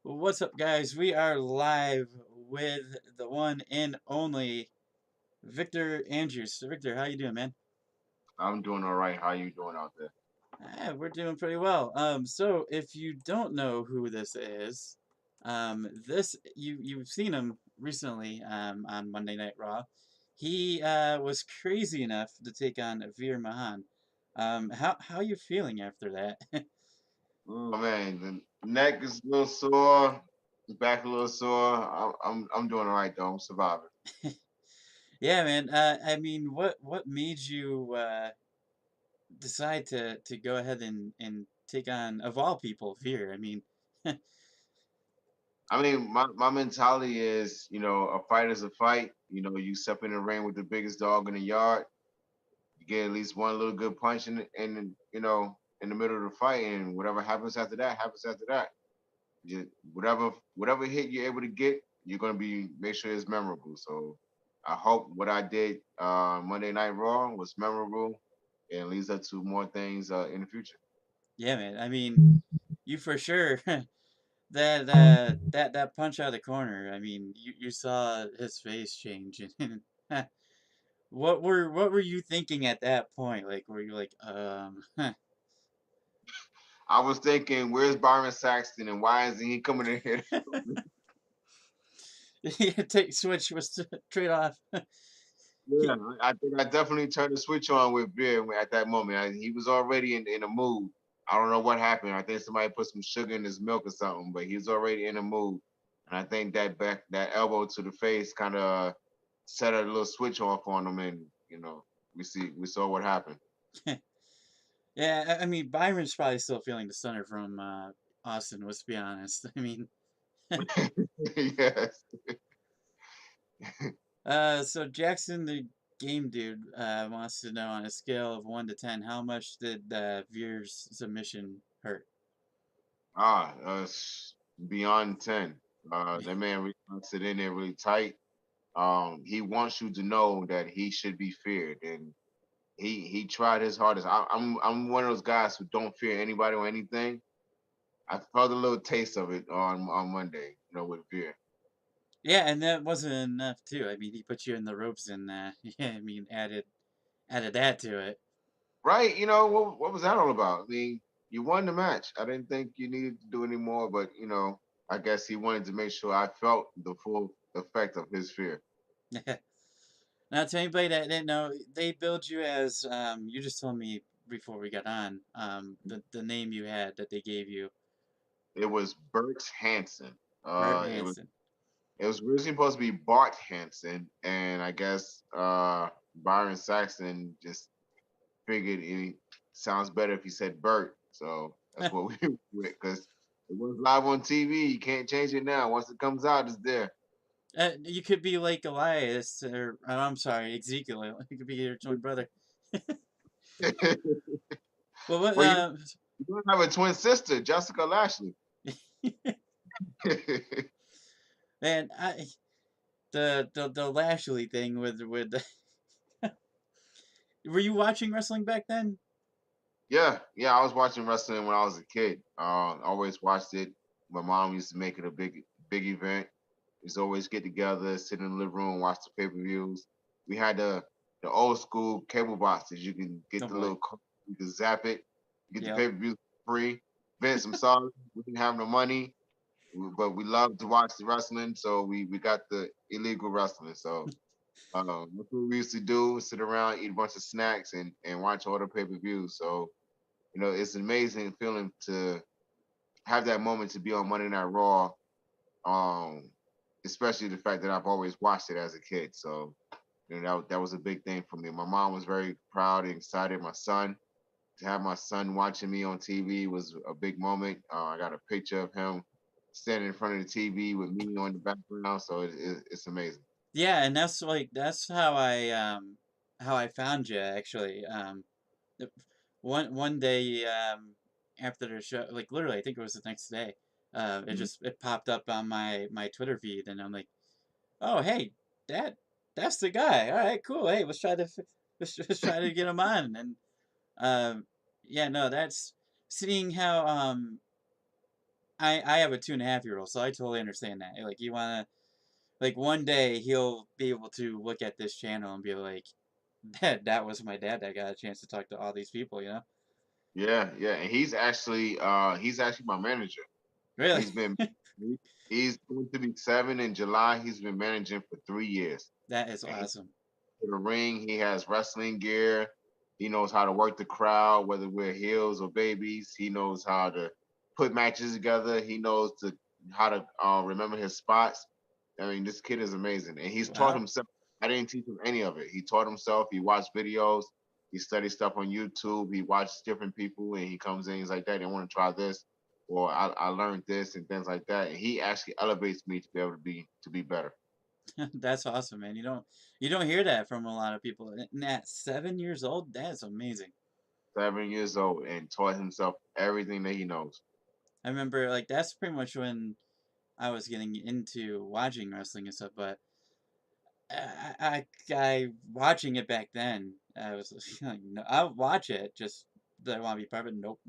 What's up, guys? We are live with the one and only Victor Andrews. So, Victor, how you doing, man? I'm doing all right. How you doing out there? We're doing pretty well. So if you don't know who this is, this you've seen him recently on Monday Night Raw. He was crazy enough to take on Veer Mahan. How you feeling after that? Oh man, the neck is a little sore, the back a little sore. I'm doing all right though. I'm surviving. Yeah, man. I mean, what made you decide to go ahead and take on, of all people, Veer? I mean, I mean, my mentality is, a fight is a fight. You step in the ring with the biggest dog in the yard. You get at least one little good punch in the middle of the fight, and whatever happens after that happens after that. Whatever hit you're able to get, you're gonna be make sure it's memorable. So I hope what I did Monday Night Raw was memorable and leads up to more things in the future. yeah, man. I mean, you for sure that punch out of the corner. I mean, you saw his face change, and what were you thinking at that point? Like, were you like, I was thinking, where's Byron Saxton and why isn't he coming in here? take switch was trade off? Yeah, I think I definitely turned the switch on with Beer at that moment. He was already in a mood. I don't know what happened. I think somebody put some sugar in his milk or something, but he was already in a mood. And I think that elbow to the face kind of set a little switch off on him, and we saw what happened. Yeah, I mean, Byron's probably still feeling the stunner from Austin. Let's be honest. I mean, Yes. so Jackson, the game dude, wants to know on a scale of 1 to 10, how much did Veer's submission hurt? Beyond 10. That man really wants it in there really tight. He wants you to know that he should be feared, and he tried his hardest. I'm one of those guys who don't fear anybody or anything. I felt a little taste of it on Monday, with fear. Yeah, and that wasn't enough too. I mean, he put you in the ropes and yeah, I mean, added that to it. Right? What was that all about? I mean, you won the match. I didn't think you needed to do any more, but I guess he wanted to make sure I felt the full effect of his fear. Now, to anybody that didn't know, they billed you as you just told me before we got on the name you had that they gave you, It was Bert Hansen. Bert It was Hansen. it was originally supposed to be Bart Hansen, and I guess Byron Saxton just figured it sounds better if he said Bert. So that's what we went because it was live on TV. You can't change it now. Once it comes out, it's there. You could be like Elias, or I'm sorry, Ezekiel. You could be your twin brother. Well, what? Well, you don't have a twin sister, Jessica Lashley. Man, the Lashley thing with were you watching wrestling back then? Yeah. I was watching wrestling when I was a kid. Always watched it. My mom used to make it a big event. We used to always get together, sit in the living room, watch the pay per views. We had the old school cable boxes. You can Oh get the boy. little, you can zap it, you get the Yep. pay per view free. Vince, I'm sorry, we didn't have no money, but we loved to watch the wrestling, so we got the illegal wrestling. So that's what we used to do: sit around, eat a bunch of snacks, and watch all the pay per views. So it's an amazing feeling to have that moment to be on Monday Night Raw. Um, Especially the fact that I've always watched it as a kid. So that was a big thing for me. My mom was very proud and excited. My son to have my son watching me on TV was a big moment. I got a picture of him standing in front of the TV with me on the background. So it's amazing. Yeah, and that's like that's how I found you actually. The- one day after the show, like literally, I think it was the next day. Mhm. It popped up on my Twitter feed, and I'm like, oh hey, that that's the guy. All right, cool. Hey, let's try to get him on. And um, yeah, no, that's seeing how I have a 2.5-year-old, so I totally understand that. Like you wanna like one day he'll be able to look at this channel and be like, that was my dad that got a chance to talk to all these people, you know? Yeah, yeah, and he's actually my manager. Really? He's been he- he's going to be 7 in July. He's been managing for 3 years. That is And awesome. to the ring. He has wrestling gear. He knows how to work the crowd, whether we're heels or babies. He knows how to put matches together. He knows how to remember his spots. I mean, this kid is amazing, and he's taught Wow. himself. I didn't teach him any of it. He taught himself. He watched videos. He studied stuff on YouTube. He watches different people, and he comes in. He's like, "Daddy, I want to try this," or I learned this and things like that. And he actually elevates me to be able to be better. That's awesome, man. You don't hear that from a lot of people. And at 7 years old, that's amazing. 7 years old and taught himself everything that he knows. I remember like that's pretty much when I was getting into watching wrestling and stuff, but I watching it back then, I was like, no, I'll watch it, just do I want to be part of it? Nope.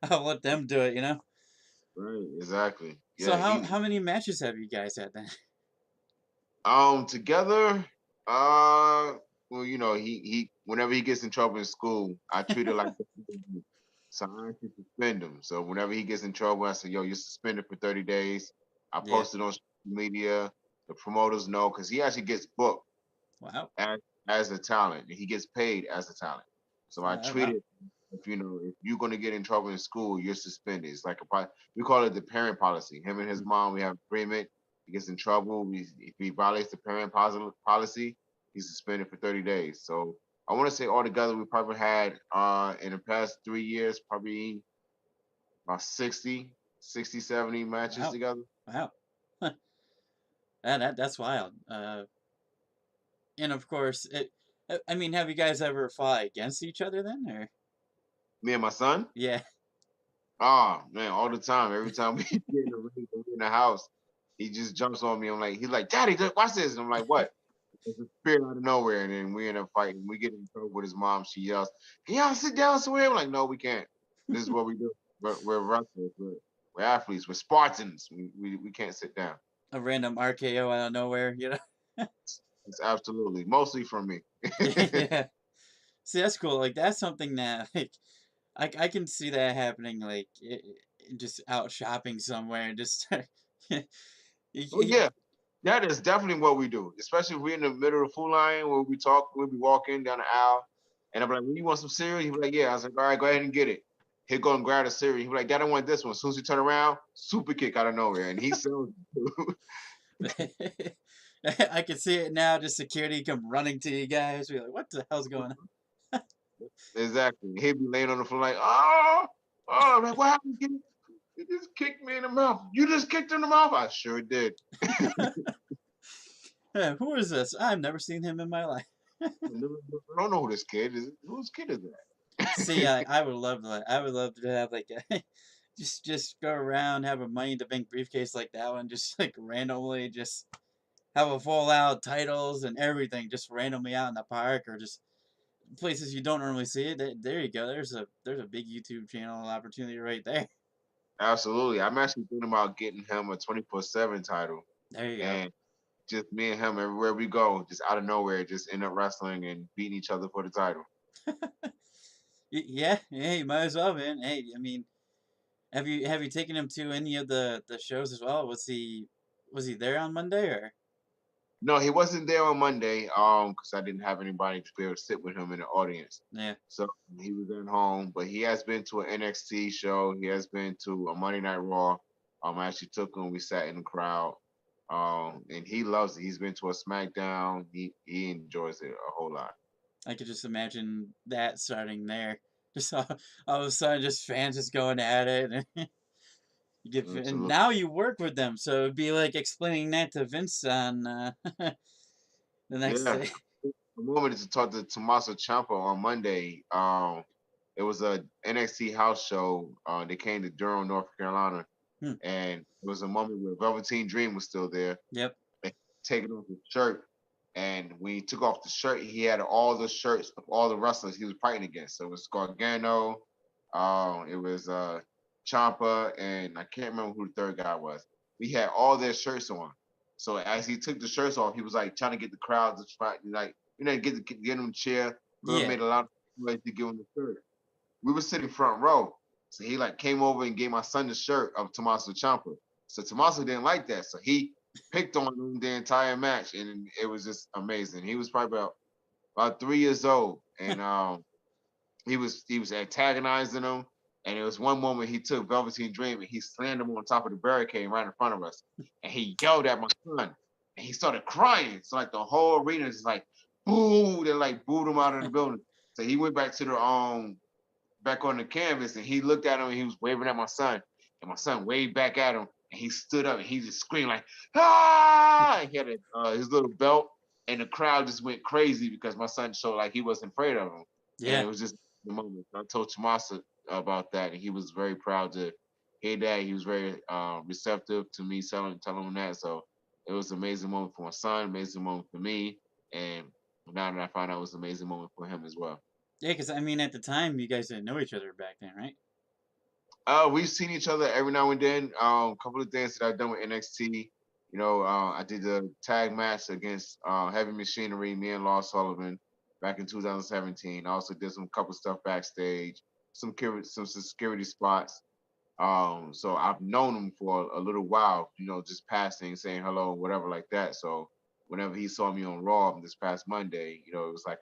I'll let them do it, you know? Right, exactly. So Yeah, he how many matches have you guys had then? together, uh well, he whenever he gets in trouble in school, I treat it like so I actually suspend him. So whenever he gets in trouble, I say, yo, you're suspended for 30 days. I Yeah. post it on social media. The promoters know because he actually gets booked Wow. as as a talent. And he gets paid as a talent. So I treat Wow. it if you're going to get in trouble in school, you're suspended. It's like we call it the parent policy. Him and his mom, we have agreement. He gets in trouble. If he violates the parent policy, he's suspended for 30 days. So I want to say altogether, we probably had in the past 3 years, probably about 60, 70 matches Wow. together. Wow. That's wild. And of course, I mean, have you guys ever fought against each other then, or Me and my son, yeah, oh man, all the time. Every time we get in the ring, or we in the house, he just jumps on me. He's like, Daddy, watch this. And I'm like, what? It's a spirit out of nowhere, and then we end up fighting. We get in trouble with his mom. She yells, "Can y'all sit down somewhere?" I'm like, "No, we can't. This is what we do. We're wrestlers. We're athletes. We're Spartans. We can't sit down." a random RKO out of nowhere, you know? It's absolutely mostly from me. Yeah. See, that's cool. Like that's something that like I can see that happening like just out shopping somewhere and just Oh yeah, that is definitely what we do. Especially if we're in the middle of the food line where we'll be walking down the aisle, and I'm like, "When you want some cereal?" He'll be like, "Yeah." I was like, "All right, go ahead and get it." He'll go and grab the cereal. He'll be like, "Dad, I want this one." As soon as he turn around, super kick out of nowhere, and he sells it. I can see it now, just security come running to you guys. Be like, what the hell's going Exactly. He'd be laying on the floor like, "Oh, oh." I'm like, "What happened? You just kicked me in the mouth. You just kicked in the mouth." I sure did. on? Who is this? I've never seen him in my life. I don't know who this kid is. Whose kid is See, that? I would love that. I would love to have like a just go around, have a money in the bank briefcase like that one, just like randomly just have a full out titles and everything, just randomly out in the park or just places you don't normally see it. There you go. There's a big YouTube channel opportunity right there. Absolutely. I'm actually thinking about getting him a 24/7 title, There you go. and just me and him everywhere we go, just out of nowhere, just end up wrestling and beating each other for the title. Yeah, yeah, you might as well, man. Hey, I mean, have you taken him to any of the shows as well? Was he there on Monday or? No, he wasn't there on Monday, because I didn't have anybody to be able to sit with him in the audience. Yeah, So he was at home, but he has been to an NXT show. He has been to a Monday Night Raw. I actually took him. We sat in the crowd, and he loves it. He's been to a SmackDown. He enjoys it a whole lot. I could just imagine that starting there. Just all of a sudden, just fans just going at it, and and Absolutely. now you work with them, so it'd be like explaining that to Vince on the next Yeah. day. The moment to talk to Tommaso Ciampa on Monday. It was a NXT house show. They came to Durham, North Carolina, Hmm. and it was a moment where Velveteen Dream was still there, Yep. and taking off his shirt. And when he took off the shirt, he had all the shirts of all the wrestlers he was fighting against. So it was Gargano. It was Champa, and I can't remember who the third guy was. We had all their shirts on. So as he took the shirts off, he was like trying to get the crowd to try, like, get him a chair. Whoever Yeah. made a lot of noise to give him the shirt. We were sitting front row. So he like came over and gave my son the shirt of Tommaso Ciampa. So Tommaso didn't like that. So he picked on him the entire match, and it was just amazing. He was probably about 3 years old, and he was antagonizing him. And there was one moment he took Velveteen Dream and he slammed him on top of the barricade right in front of us. And he yelled at my son. And he started crying. So like the whole arena is like, boo! They like booed him out of the building. So he went back to the back on the canvas and he looked at him and he was waving at my son. And my son waved back at him and he stood up and he just screamed like, ah! He had his little belt and the crowd just went crazy because my son showed like he wasn't afraid of him. And it Yeah. was just the moment. I told Tomasa about that and he was very proud to hear that. He was very receptive to me telling him that. So it was an amazing moment for my son, amazing moment for me. And now that I found out it was an amazing moment for him as well. Yeah, because I mean, at the time, you guys didn't know each other back then, right? We've seen each other every now and then. A couple of things that I've done with NXT. I did the tag match against Heavy Machinery, me and Lars Sullivan, back in 2017. I also did some couple stuff backstage, some security spots. So I've known him for a little while. Just passing, saying hello, whatever like that. So whenever he saw me on Raw this past Monday, it was like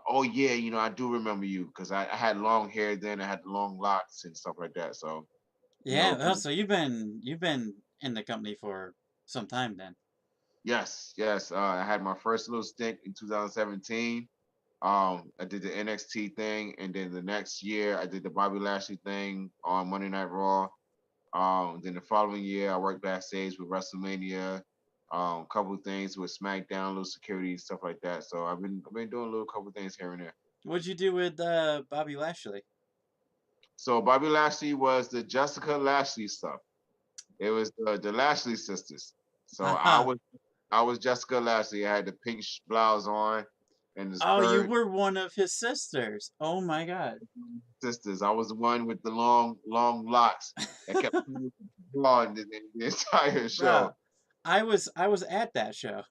oh yeah, I do remember you because I had long hair then. I had long locks and stuff like that. So, Yeah. Well, people. so you've been in the company for some time then. Yes, yes. I had my first little stint in 2017. I did the NXT thing, and then the next year I did the Bobby Lashley thing on Monday Night Raw. Then the following year I worked backstage with WrestleMania. Couple of things with SmackDown, little security stuff like that. So I've been doing a little couple of things here and there. What'd you do with Bobby Lashley? So Bobby Lashley was the Jessica Lashley stuff. It was the Lashley sisters. So I Haha. was I was Jessica Lashley. I had the pink blouse on and the Oh, you skirt. were one of his sisters. Oh my God. Sisters. I was the one with the long locks that kept blonde the entire Bruh, show. I was at that show.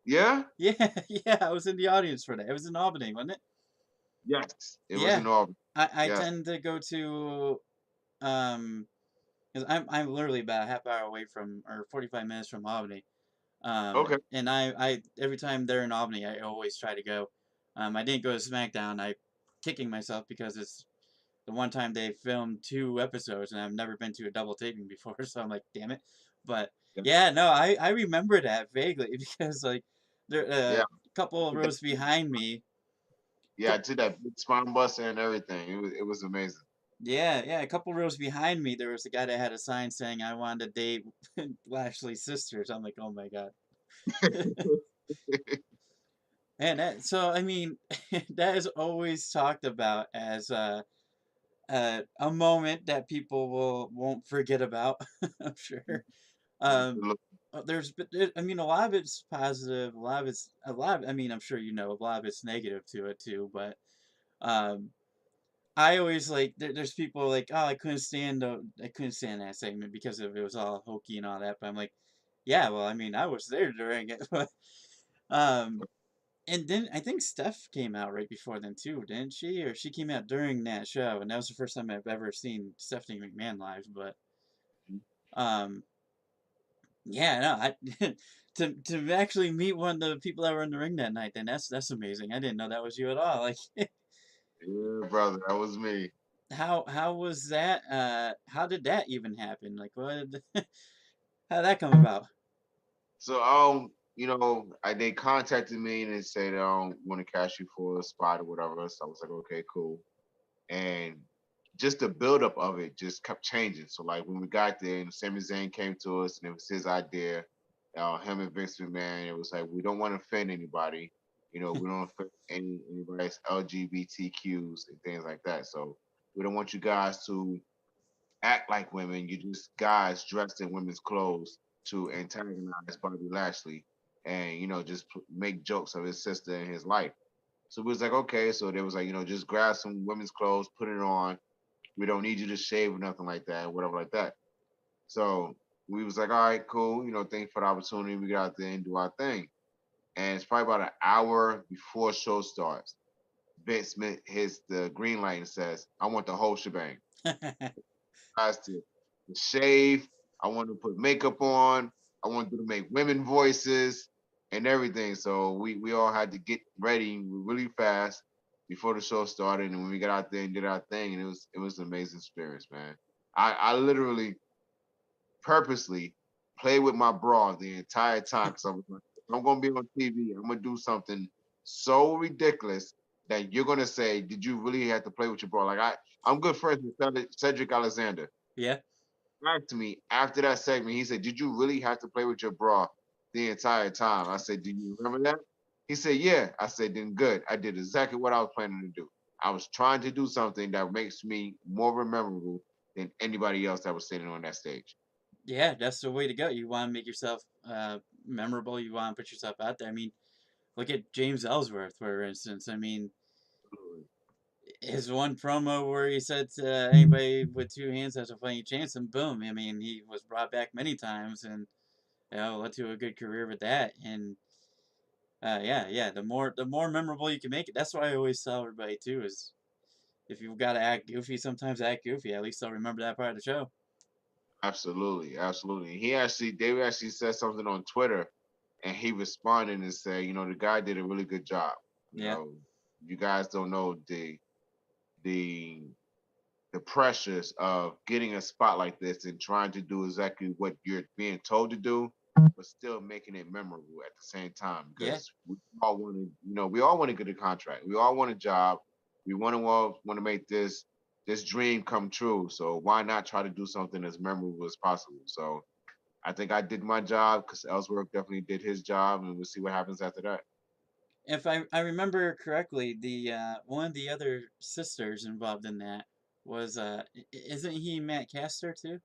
Yeah. Yeah, yeah, I was in the audience for that. It was in Albany, wasn't it? Yes. It was Yeah. in Auburn. I Yes. tend to go to um because I'm literally about a half hour away from or 45 minutes from Albany. Okay. And I every time they're in Albany, I always try to go. I didn't go to SmackDown. I kicking myself because it's the one time they filmed 2 episodes and I've never been to a double taping before, so I'm like, damn it. But Yeah. yeah, no, I remember that vaguely because like there Yeah. a couple of rows behind me. Yeah. I did that big spine buster and everything. It was amazing. Yeah, yeah, a couple rows behind me, there was a guy that had a sign saying I wanted to date Lashley's sisters. I'm like, oh my god. And so I mean, that is always talked about as a moment that people won't forget about. I'm sure. Um, I mean, a lot of it's positive, a lot of it's I mean, I'm sure you know, a lot of it's negative to it too. But um, I always like there's people like, oh, I couldn't stand that segment because of it was all hokey and all that. But I'm like, yeah, well, I mean, I was there during it. But um, and then I think Steph came out right before then too, didn't she? Or she came out during that show, and that was the first time I've ever seen Stephanie McMahon live. But um, yeah, no, I to actually meet one of the people that were in the ring that night, then that's amazing. I didn't know that was you at all. Like, Yeah, brother. That was me. how was that? How did that even happen? Like, how did that come about? So they contacted me and they said want to cash you for a spot or whatever. So I was like, okay, cool. And just the buildup of it just kept changing. So like when we got there and Sami Zayn came to us and it was his idea, him and Vince McMahon, it was like we don't want to offend anybody. We don't offend anybody's LGBTQs and things like that. So we don't want you guys to act like women. You're just guys dressed in women's clothes to antagonize Bobby Lashley and just make jokes of his sister and his life. So we was like, okay. So they was like, just grab some women's clothes, put it on, We don't need you to shave or nothing like that, whatever like that. So we was like, all right, cool. Thanks for the opportunity. We got out there and do our thing. And it's probably about an hour before show starts. Vince Smith hits the green light and says, I want the whole shebang. Guys to shave. I want to put makeup on. I want to make women voices and everything. So we all had to get ready really fast before the show started. And when we got out there and did our thing, and it was an amazing experience, man. I literally purposely played with my bra the entire time because I was like, if I'm gonna be on TV, I'm gonna do something so ridiculous that you're gonna say, "Did you really have to play with your bra?" Like I'm good friends with Cedric Alexander. Yeah. Back to me after that segment, he said, "Did you really have to play with your bra the entire time?" I said, "Do you remember that?" He said, "Yeah." I said, "Then good. I did exactly what I was planning to do. I was trying to do something that makes me more memorable than anybody else that was sitting on that stage." Yeah, that's the way to go. You want to make yourself memorable. You want to put yourself out there. I mean, look at James Ellsworth, for instance. I mean, his one promo where he said to anybody with two hands has a fighting chance, and boom. I mean, he was brought back many times, and led to a good career with that. And yeah, yeah, the more memorable you can make it. That's why I always tell everybody too is if you've got to act goofy, sometimes act goofy. At least they'll remember that part of the show. Absolutely, absolutely. David actually said something on Twitter, and he responded and said, the guy did a really good job. You Yeah, know, you guys don't know the the pressures of getting a spot like this and trying to do exactly what you're being told to do, but still making it memorable at the same time. yeah. Because we all want to get a contract. We all want a job. We want to make this dream come true. So why not try to do something as memorable as possible? So I think I did my job because Ellsworth definitely did his job, and we'll see what happens after that. If I remember correctly, the one of the other sisters involved in that was isn't he Matt Caster too?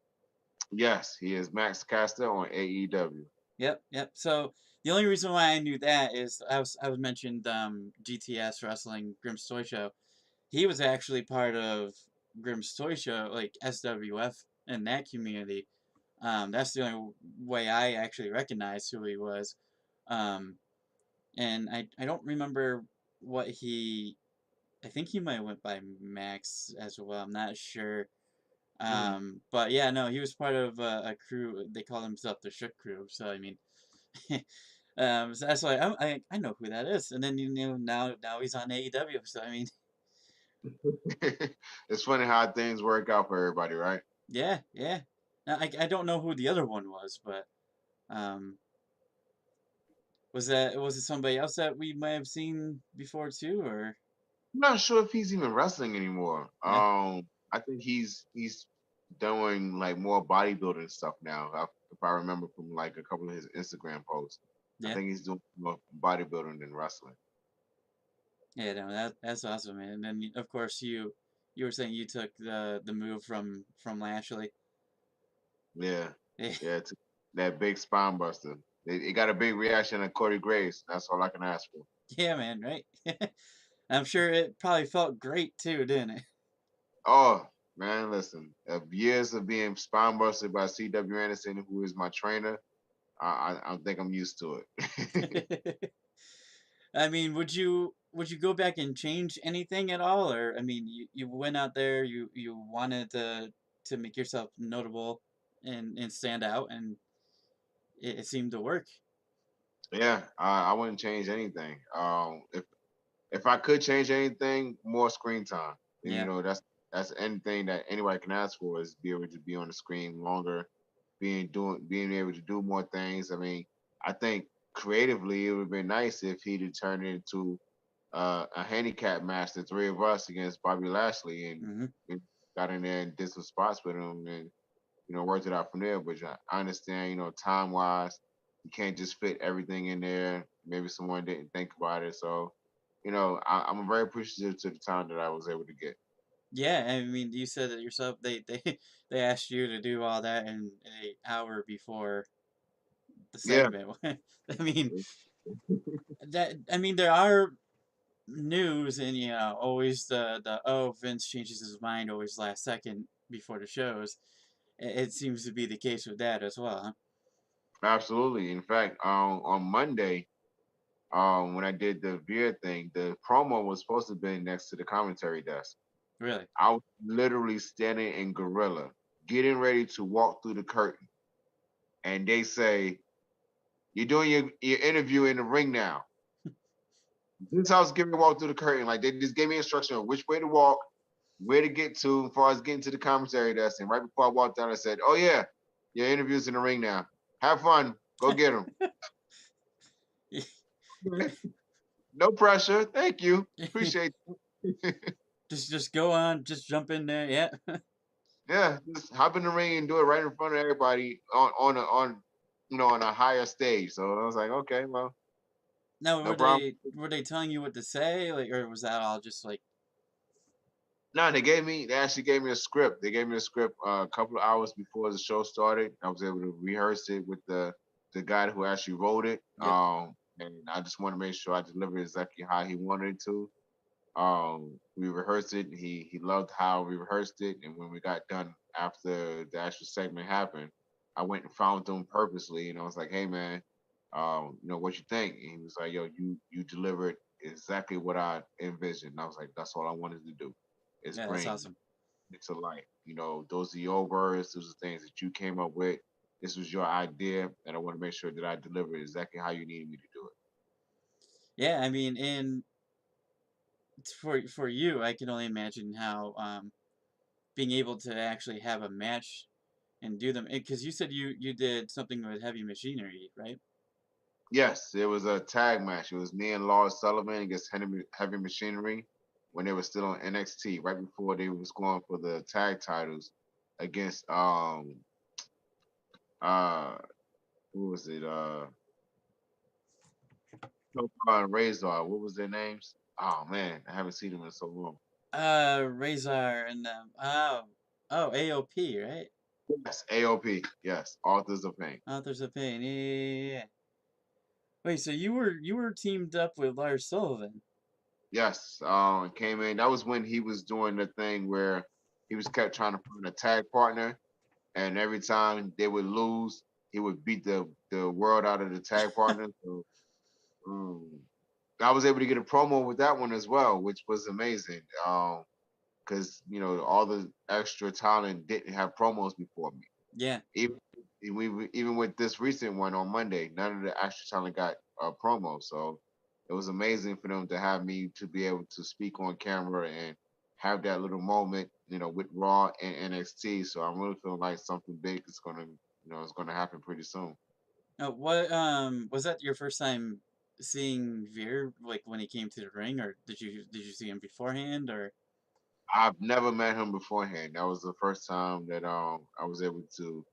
Yes, he is Max Caster on AEW. Yep, yep. So the only reason why I knew that is I was mentioned GTS Wrestling Grimm's Toy Show. He was actually part of Grimm's Toy Show, like SWF in that community. That's the only way I actually recognized who he was. Um, and I don't remember what he. I think he might have went by Max as well. I'm not sure. Mm. But yeah, no, he was part of a crew. They call themselves the Shook Crew. So I mean, so that's why I know who that is. And then now he's on AEW. So I mean, It's funny how things work out for everybody, right? yeah, yeah. Now, I don't know who the other one was, but um, was it somebody else that we might have seen before too, or I'm not sure if he's even wrestling anymore. yeah, I think he's doing like more bodybuilding stuff now. If I remember from like a couple of his Instagram posts, I yeah, think he's doing more bodybuilding than wrestling. yeah. No, that's awesome, man. And then of course you were saying you took the move from Lashley. Yeah, Yeah, yeah, that big spine buster. It got a big reaction at Corey Graves. That's all I can ask for. yeah, man, right? I'm sure it probably felt great too, didn't Oh man, listen, of years of being spine busted by C.W. Anderson, who is my trainer, I think I'm used to it. it? I mean, would you go back and change anything at all, or I mean, you went out there, you wanted to make yourself notable and stand out, and it seemed to work. Yeah, I wouldn't change anything. If I could change anything, more screen time. And, Yeah. that's anything that anybody can ask for is be able to be on the screen longer, being able to do more things. I mean, I think creatively it would have been nice if he'd have turned it into a handicap match, the three of us against Bobby Lashley, Hmm. and got in there and did some spots with him, and worked it out from there. But I understand, time wise, you can't just fit everything in there. Maybe someone didn't think about it. So, I'm very appreciative to the time that I was able to get. Yeah, I mean, you said it yourself. They they asked you to do all that in an hour before the Yeah. segment. I mean, there are. news and always the oh Vince changes his mind always last second before the shows. It seems to be the case with that as well, huh? Absolutely. In fact, on Monday, when I did the beer thing, the promo was supposed to be next to the commentary desk. Really? I was literally standing in gorilla, getting ready to walk through the curtain, and they say, "You're doing your interview in the ring now." This I was giving me walk through the curtain, like they just gave me instruction on which way to walk, where to get to, as far as getting to the commentary desk. And right before I walked down, I said, "Oh yeah, your interview's in the ring now. Have fun. Go get them." No pressure. Thank you. Appreciate it. Just go on, just jump in there. Yeah. Yeah, just hop in the ring and do it right in front of everybody on on a higher stage. So I was like, okay, well, Now, no problem. were they telling you what to say, like, or was that all just like, No, they actually gave me a script. They gave me a script a couple of hours before the show started. I was able to rehearse it with the guy who actually wrote it. yep, And I just want to make sure I delivered exactly how he wanted it to. We rehearsed it. He loved how we rehearsed it, and when we got done after the actual segment happened, I went and found him purposely, and I was like, "Hey, man, what you think?" And he was like, "Yo, you delivered exactly what I envisioned." And I was like, "That's all I wanted to do, is yeah, that's bring awesome. it to life. Those are your words. Those are things that you came up with. This was your idea, and I want to make sure that I deliver exactly how you needed me to do it." Yeah, I mean, and for you, I can only imagine how being able to actually have a match and do them, because you said you did something with heavy machinery, right? Yes, it was a tag match. It was me and Lars Sullivan against Heavy Machinery when they were still on NXT, right before they was going for the tag titles against uh who was it? Chopra and Razor. What was their names? Oh man, I haven't seen them in so long. Razor and AOP, right? Yes, AOP. Yes, Authors of Pain. Authors of Pain. Yeah, yeah, yeah, yeah. Wait, so you were teamed up with Lars Sullivan? Yes, came in. That was when he was doing the thing where he was kept trying to find a tag partner, and every time they would lose, he would beat the world out of the tag partner. So um, I was able to get a promo with that one as well, which was amazing. Because all the extra talent didn't have promos before me. Yeah. Even with this recent one on Monday, none of the extra talent got a promo. So it was amazing for them to have me to be able to speak on camera and have that little moment, with Raw and NXT. So I'm really feeling like something big is gonna happen pretty soon. What was that your first time seeing Veer, like when he came to the ring, or did you see him beforehand, or I've never met him beforehand. That was the first time that I was able to,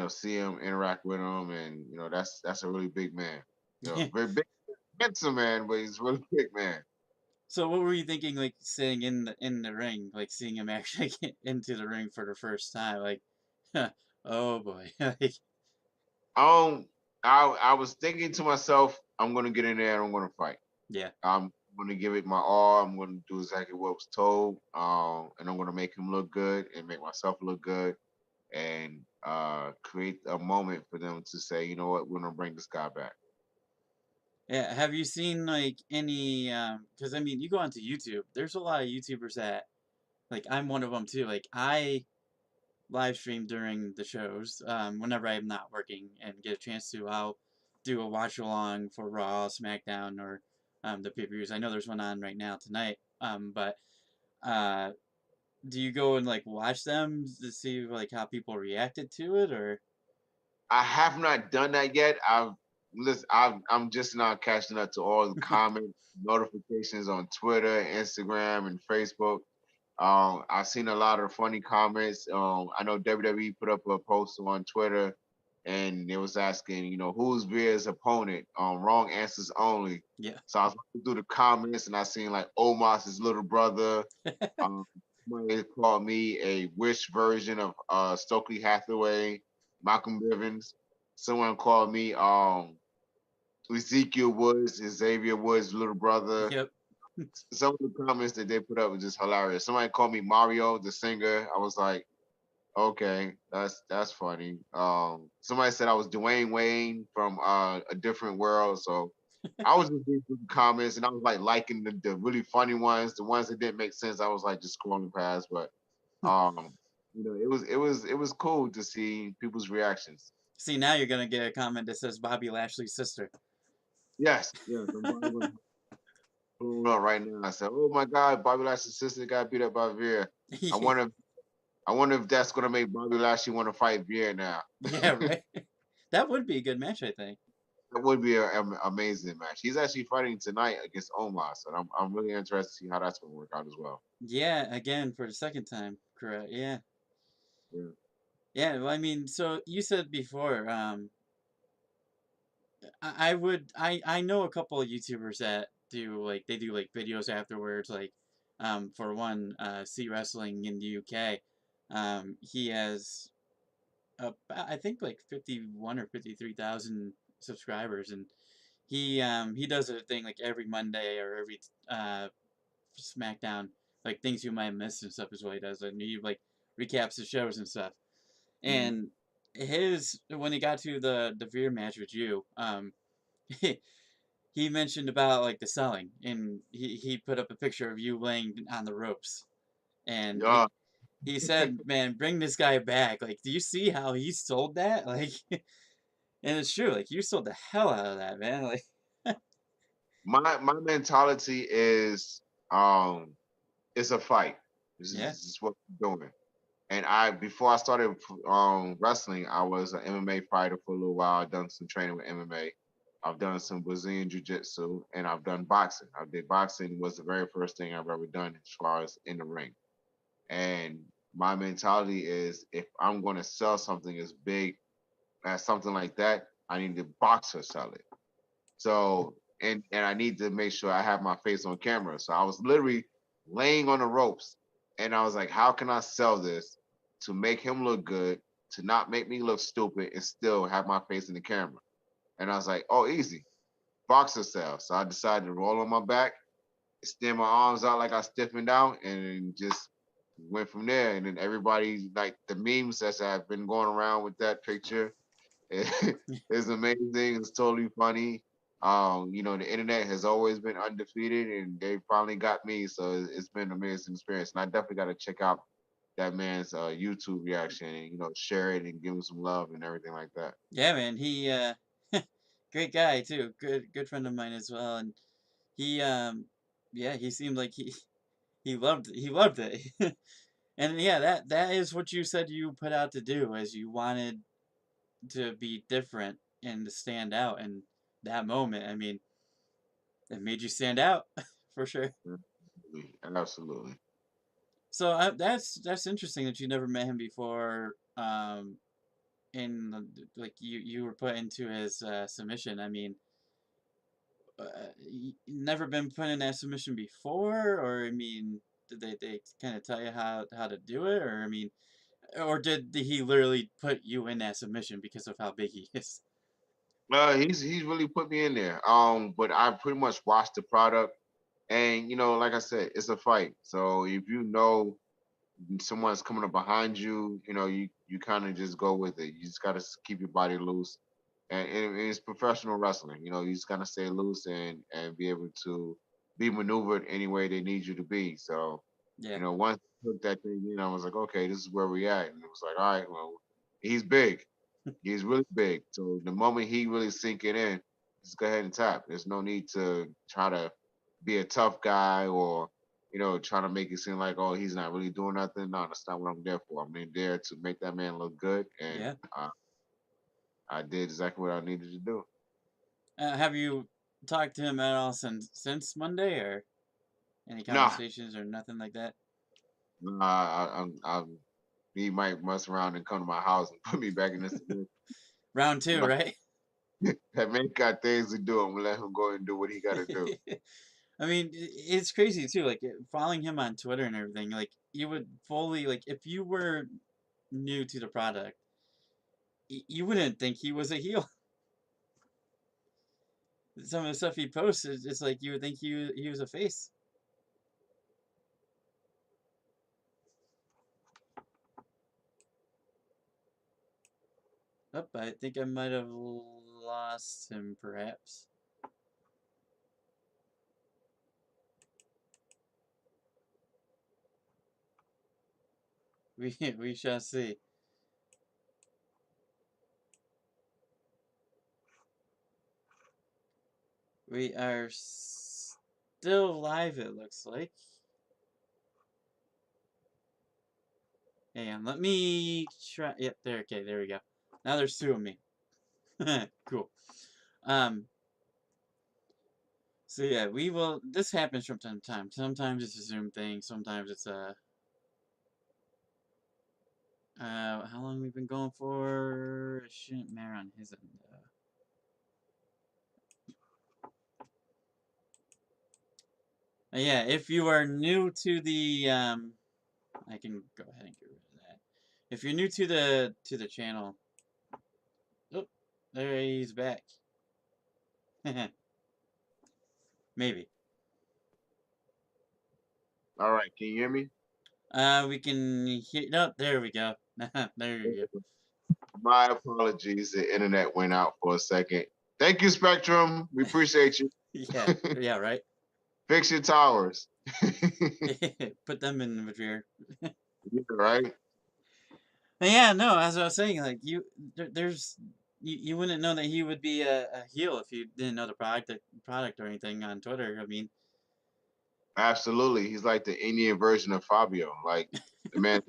see him, interact with him, and that's a really big man. Very big, handsome man, but he's a really big man. So what were you thinking, like sitting in the ring, like seeing him actually get into the ring for the first time, like, oh boy, like, Um, I was thinking to myself, I'm gonna get in there and I'm gonna fight. yeah, I'm gonna give it my all. I'm gonna do exactly what was told. And I'm gonna make him look good and make myself look good and create a moment for them to say, you know what, we're gonna bring this guy back. yeah. Have you seen like any? Because I mean, you go onto YouTube. There's a lot of YouTubers that, like, I'm one of them too. Like, I live stream during the shows. Whenever I'm not working and get a chance to, I'll do a watch along for Raw, SmackDown, or the pay-per-views. I know there's one on right now tonight. But uh, do you go and like watch them to see like how people reacted to it, or I have not done that yet. I'm just now catching up to all the comment notifications on Twitter, Instagram, and Facebook. I've seen a lot of funny comments. I know WWE put up a post on Twitter, and it was asking, who's Veer's opponent? Wrong answers only. yeah, So I was looking through the comments, and I seen like Omos's little brother. Um, Somebody called me a wish version of Stokely Hathaway, Malcolm Bivens. Someone called me Ezekiel Woods, Xavier Woods' little brother. yep, Some of the comments that they put up was just hilarious. Somebody called me Mario, the singer. I was like, okay, that's funny. Somebody said I was Dwayne Wayne from a different world. So I was just reading through the comments and I was like liking the really funny ones, the ones that didn't make sense. I was like just scrolling past, but um, it was cool to see people's reactions. See, now you're gonna get a comment that says Bobby Lashley's sister. Yes, yes. I'm pulling up right now. I said, oh my God, Bobby Lashley's sister got beat up by Veer. I wonder I wonder if that's gonna make Bobby Lashley want to fight Veer now. Yeah, right. That would be a good match, I think. That would be an amazing match. He's actually fighting tonight against Omos, so I'm really interested to see how that's going to work out as well. Yeah, again for the second time. Correct. Yeah. Yeah. Yeah, well, I mean, so you said before, I would I know a couple of YouTubers that do like they do like videos afterwards, like for one, C Wrestling in the UK. He has I think like 51 or 53,000 subscribers, and he does a thing like every Monday or every SmackDown, like things you might have missed and stuff is what he does, and he like recaps the shows and stuff. Mhm. And his when he got to the Veer match with you, he mentioned about like the selling, and he put up a picture of you laying on the ropes, and Yeah, he said, "Man, bring this guy back. Like, do you see how he sold that? Like, and it's true. Like, you sold the hell out of that, man. Like, my mentality is um it's a fight. yeah, This is what we're doing. And I before I started wrestling, I was an MMA fighter for a little while. I've done some training with MMA. I've done some Brazilian jiu-jitsu and I've done boxing. I did boxing was the very first thing I've ever done as far as in the ring. And my mentality is if I'm going to sell something as big as something like that, I need to box or sell it. So and I need to make sure I have my face on camera. So I was literally laying on the ropes and I was like, how can I sell this to make him look good, to not make me look stupid and still have my face in the camera? And I was like, oh, easy. Boxer sell. So I decided to roll on my back, extend my arms out like I stiffened out, and just went from there. And then everybody like the memes that have been going around with that picture it's amazing. It's totally funny. The internet has always been undefeated, and they finally got me. So it's been an amazing experience. And I definitely got to check out that man's YouTube reaction and share it and give him some love and everything like that. yeah, man. He great guy too. Good friend of mine as well. And he yeah, he seemed like he loved it. And yeah, that is what you said you put out to do, as you wanted to be different and to stand out. And that moment, I mean, it made you stand out for sure. Absolutely. Absolutely. So that's interesting that you never met him before. Like you were put into his submission. I mean, never been put in that submission before, or I mean, did they kind of tell you how to do it, or I mean, or did he literally put you in that submission because of how big he is? He's really put me in there. But I pretty much watched the product, and like I said, it's a fight. So if someone's coming up behind you, you kind of just go with it. You just got to keep your body loose, and it's professional wrestling. You just got to stay loose and be able to be maneuvered any way they need you to be. So, Yeah, once I took that thing I was like, okay, this is where we at, and it was like, all right, well, he's big. He's really big. So the moment he really sink it in, just go ahead and tap. There's no need to try to be a tough guy or trying to make it seem like, oh, he's not really doing nothing. No, that's not what I'm there for. I'm in there to make that man look good, and yeah. I did exactly what I needed to do. Have you talked to him at all since Monday, or any Nah, conversations or nothing like that? he might mess around and come to my house and put me back in this. Round two, Like, right? that man got things to do. I'm gonna let him go and do what he got to do. I mean, it's crazy too. Like following him on Twitter and everything. Like you would fully like if you were new to the product, you wouldn't think he was a heel. Some of the stuff he posts, it's like you would think he was a face. Oh, I think I might have lost him, perhaps. We shall see. We are still live, it looks like. Hang on, let me try. Yep, there. Okay, there we go. Now there's two of me. Cool. Um. So yeah, we will. This happens from time to time. Sometimes it's a Zoom thing. Sometimes it's a. How long we've been going for? It shouldn't matter on his end. Yeah, if you are new to the I can go ahead and get rid of that. If you're new to the channel, oh, there he's back. Maybe. All right, can you hear me? We can hear. No, there we go. There you go. My apologies. The internet went out for a second. Thank you, Spectrum. We appreciate you. Yeah, yeah, right. Fix your towers. Put them in the rear. Yeah, right? Yeah, no, as I was saying, like there's you wouldn't know that he would be a heel if you didn't know the product or anything on Twitter. I mean, Absolutely. He's like the Indian version of Fabio. Like the man,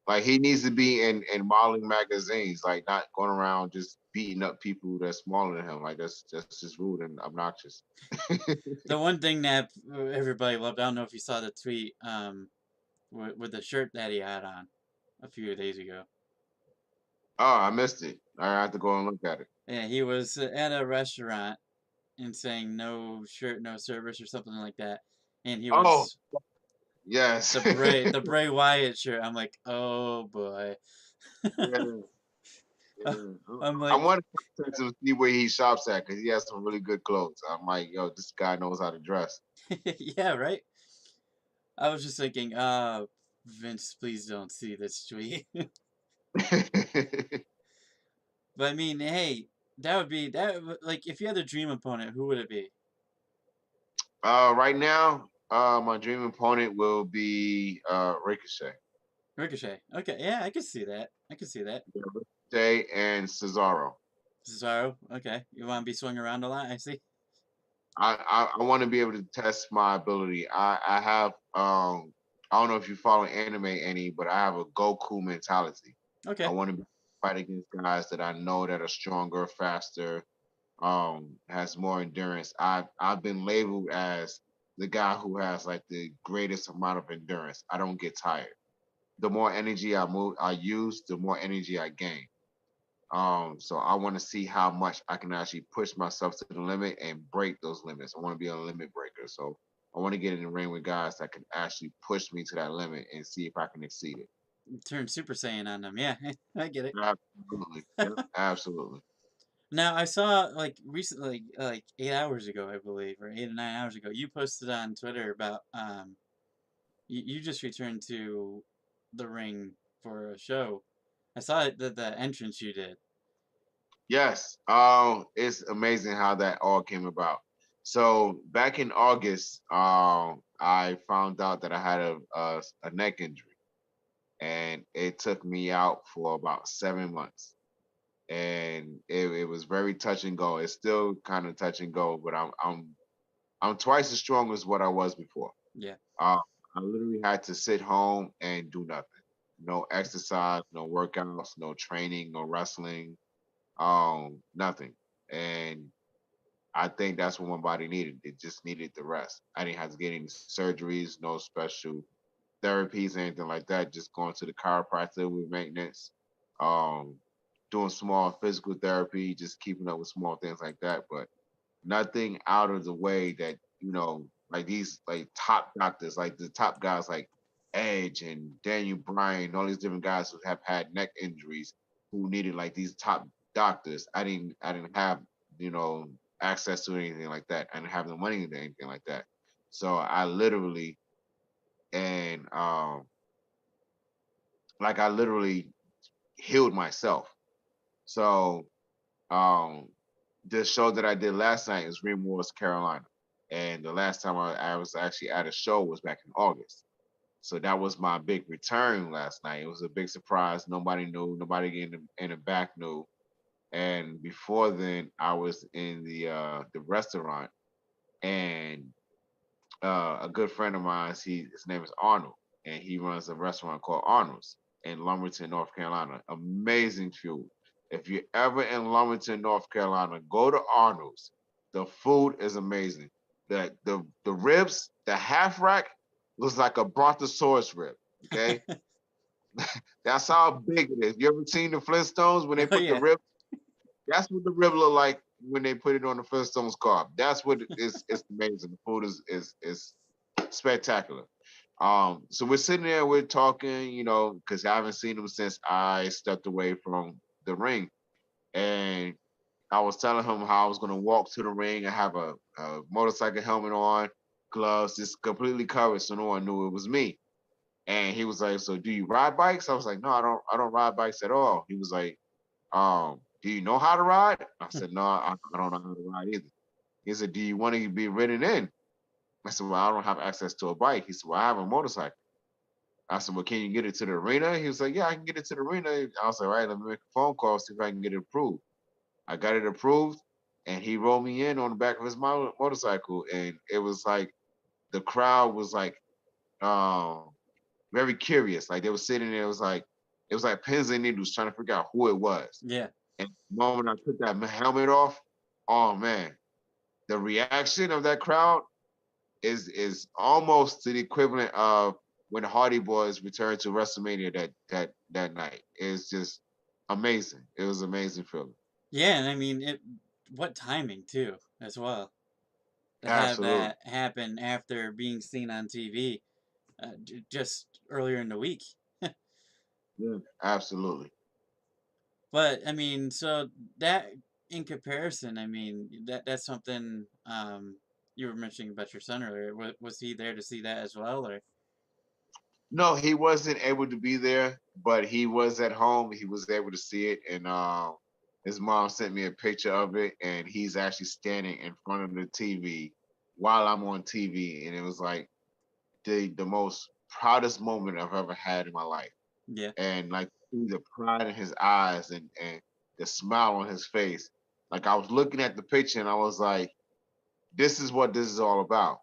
like he needs to be in modeling magazines, like not going around just beating up people that's smaller than him. Like that's just rude and obnoxious. the one thing that everybody loved, I don't know if you saw the tweet, with the shirt that he had on a few days ago. Oh, I missed it. I have to go and look at it. Yeah, he was at a restaurant and saying no shirt, no service or something like that, and he Oh, was yes. the Bray Wyatt shirt. I'm like, oh boy. Yeah. Yeah. I'm I like, want to text him see where he shops at because he has some really good clothes. I'm like, yo, this guy knows how to dress. yeah, right. I was just thinking, Vince, please don't see this tweet. But I mean, hey, that would be like if you had a dream opponent, who would it be? Right now, my dream opponent will be Ricochet. Ricochet. Okay, yeah, I can see that. I can see that. Yeah, Ricochet and Cesaro. Cesaro. Okay, you want to be swinging around a lot. I see. I want to be able to test my ability. I have I don't know if you follow anime any, but I have a Goku mentality. I Okay. want to fight against guys that I know that are stronger, faster, has more endurance. I've been labeled as the guy who has like the greatest amount of endurance. I don't get tired. The more energy I use, the more energy I gain. So I want to see how much I can actually push myself to the limit and break those limits. I want to be a limit breaker. So I want to get in the ring with guys that can actually push me to that limit and see if I can exceed it. Turn Super Saiyan on them. Yeah, I get it. Absolutely. Yeah, absolutely. Now I saw like recently, like 8 hours ago, I believe, or 8 or 9 hours ago, you posted on Twitter about you just returned to the ring for a show. I saw it, the entrance you did. Yes. It's amazing how that all came about. So back in August, I found out that I had a neck injury, and it took me out for about 7 months. And it was very touch and go. It's still kind of touch and go, but I'm twice as strong as what I was before. Yeah. Uh, I literally had to sit home and do nothing. No exercise, no workouts, no training, no wrestling, nothing. And I think that's what my body needed. It just needed the rest. I didn't have to get any surgeries, no special therapies, anything like that. Just going to the chiropractor with maintenance, um, doing small physical therapy, just keeping up with small things like that. But nothing out of the way that, like these like top doctors, like the top guys like Edge and Daniel Bryan, all these different guys who have had neck injuries who needed like these top doctors. I didn't have, you know, access to anything like that. I didn't have the money to anything like that. So I literally and like I literally healed myself. So um, the show that I did last night is Remorse, Carolina, and the last time I was actually at a show was back in August. So that was my big return last night. It was a big surprise. Nobody knew. Nobody in the back knew. And before then, I was in the restaurant, and a good friend of mine, his name is Arnold, and he runs a restaurant called Arnold's in Lumberton, North Carolina. Amazing food. If you're ever in Lumberton, North Carolina, go to Arnold's. The food is amazing. The ribs, the half rack looks like a brontosaurus rib. Okay, that's how big it is. You ever seen the Flintstones when they Oh put the yeah. rib? That's what the rib look like when they put it on the Flintstones carb. That's what it is. It's amazing. The food is spectacular. So we're sitting there, we're talking, because I haven't seen him since I stepped away from the ring. And I was telling him how I was going to walk to the ring and have a motorcycle helmet on, gloves, just completely covered, so no one knew it was me. And he was like, "So do you ride bikes?" I was like, "No, I don't ride bikes at all." He was like, "Do you know how to ride?" I said, "No, I don't know how to ride either." He said, "Do you want to be ridden in?" I said, "Well, I don't have access to a bike." He said, "Well, I have a motorcycle." I said, "Well, can you get it to the arena?" He was like, "Yeah, I can get it to the arena." I was like, "All right, let me make a phone call, see if I can get it approved." I got it approved, and he rolled me in on the back of his motorcycle, and it was like the crowd was like very curious. Like they were sitting there, it was like pins and needles trying to figure out who it was. Yeah. And the moment I took that helmet off, oh man, the reaction of that crowd is almost to the equivalent of when the Hardy Boys returned to WrestleMania that night. It's just amazing. It was amazing feeling. Yeah, and I mean it. What timing too, as well, to have Absolutely. that happen after being seen on TV just earlier in the week. Yeah, absolutely. But I mean, so that in comparison, I mean that's something you were mentioning about your son earlier. Was he there to see that as well, or? No, he wasn't able to be there, but he was at home. He was able to see it, and his mom sent me a picture of it, and he's actually standing in front of the TV while I'm on TV, and it was like the most proudest moment I've ever had in my life. Yeah. And like see the pride in his eyes and the smile on his face. Like I was looking at the picture and I was like, this is what this is all about.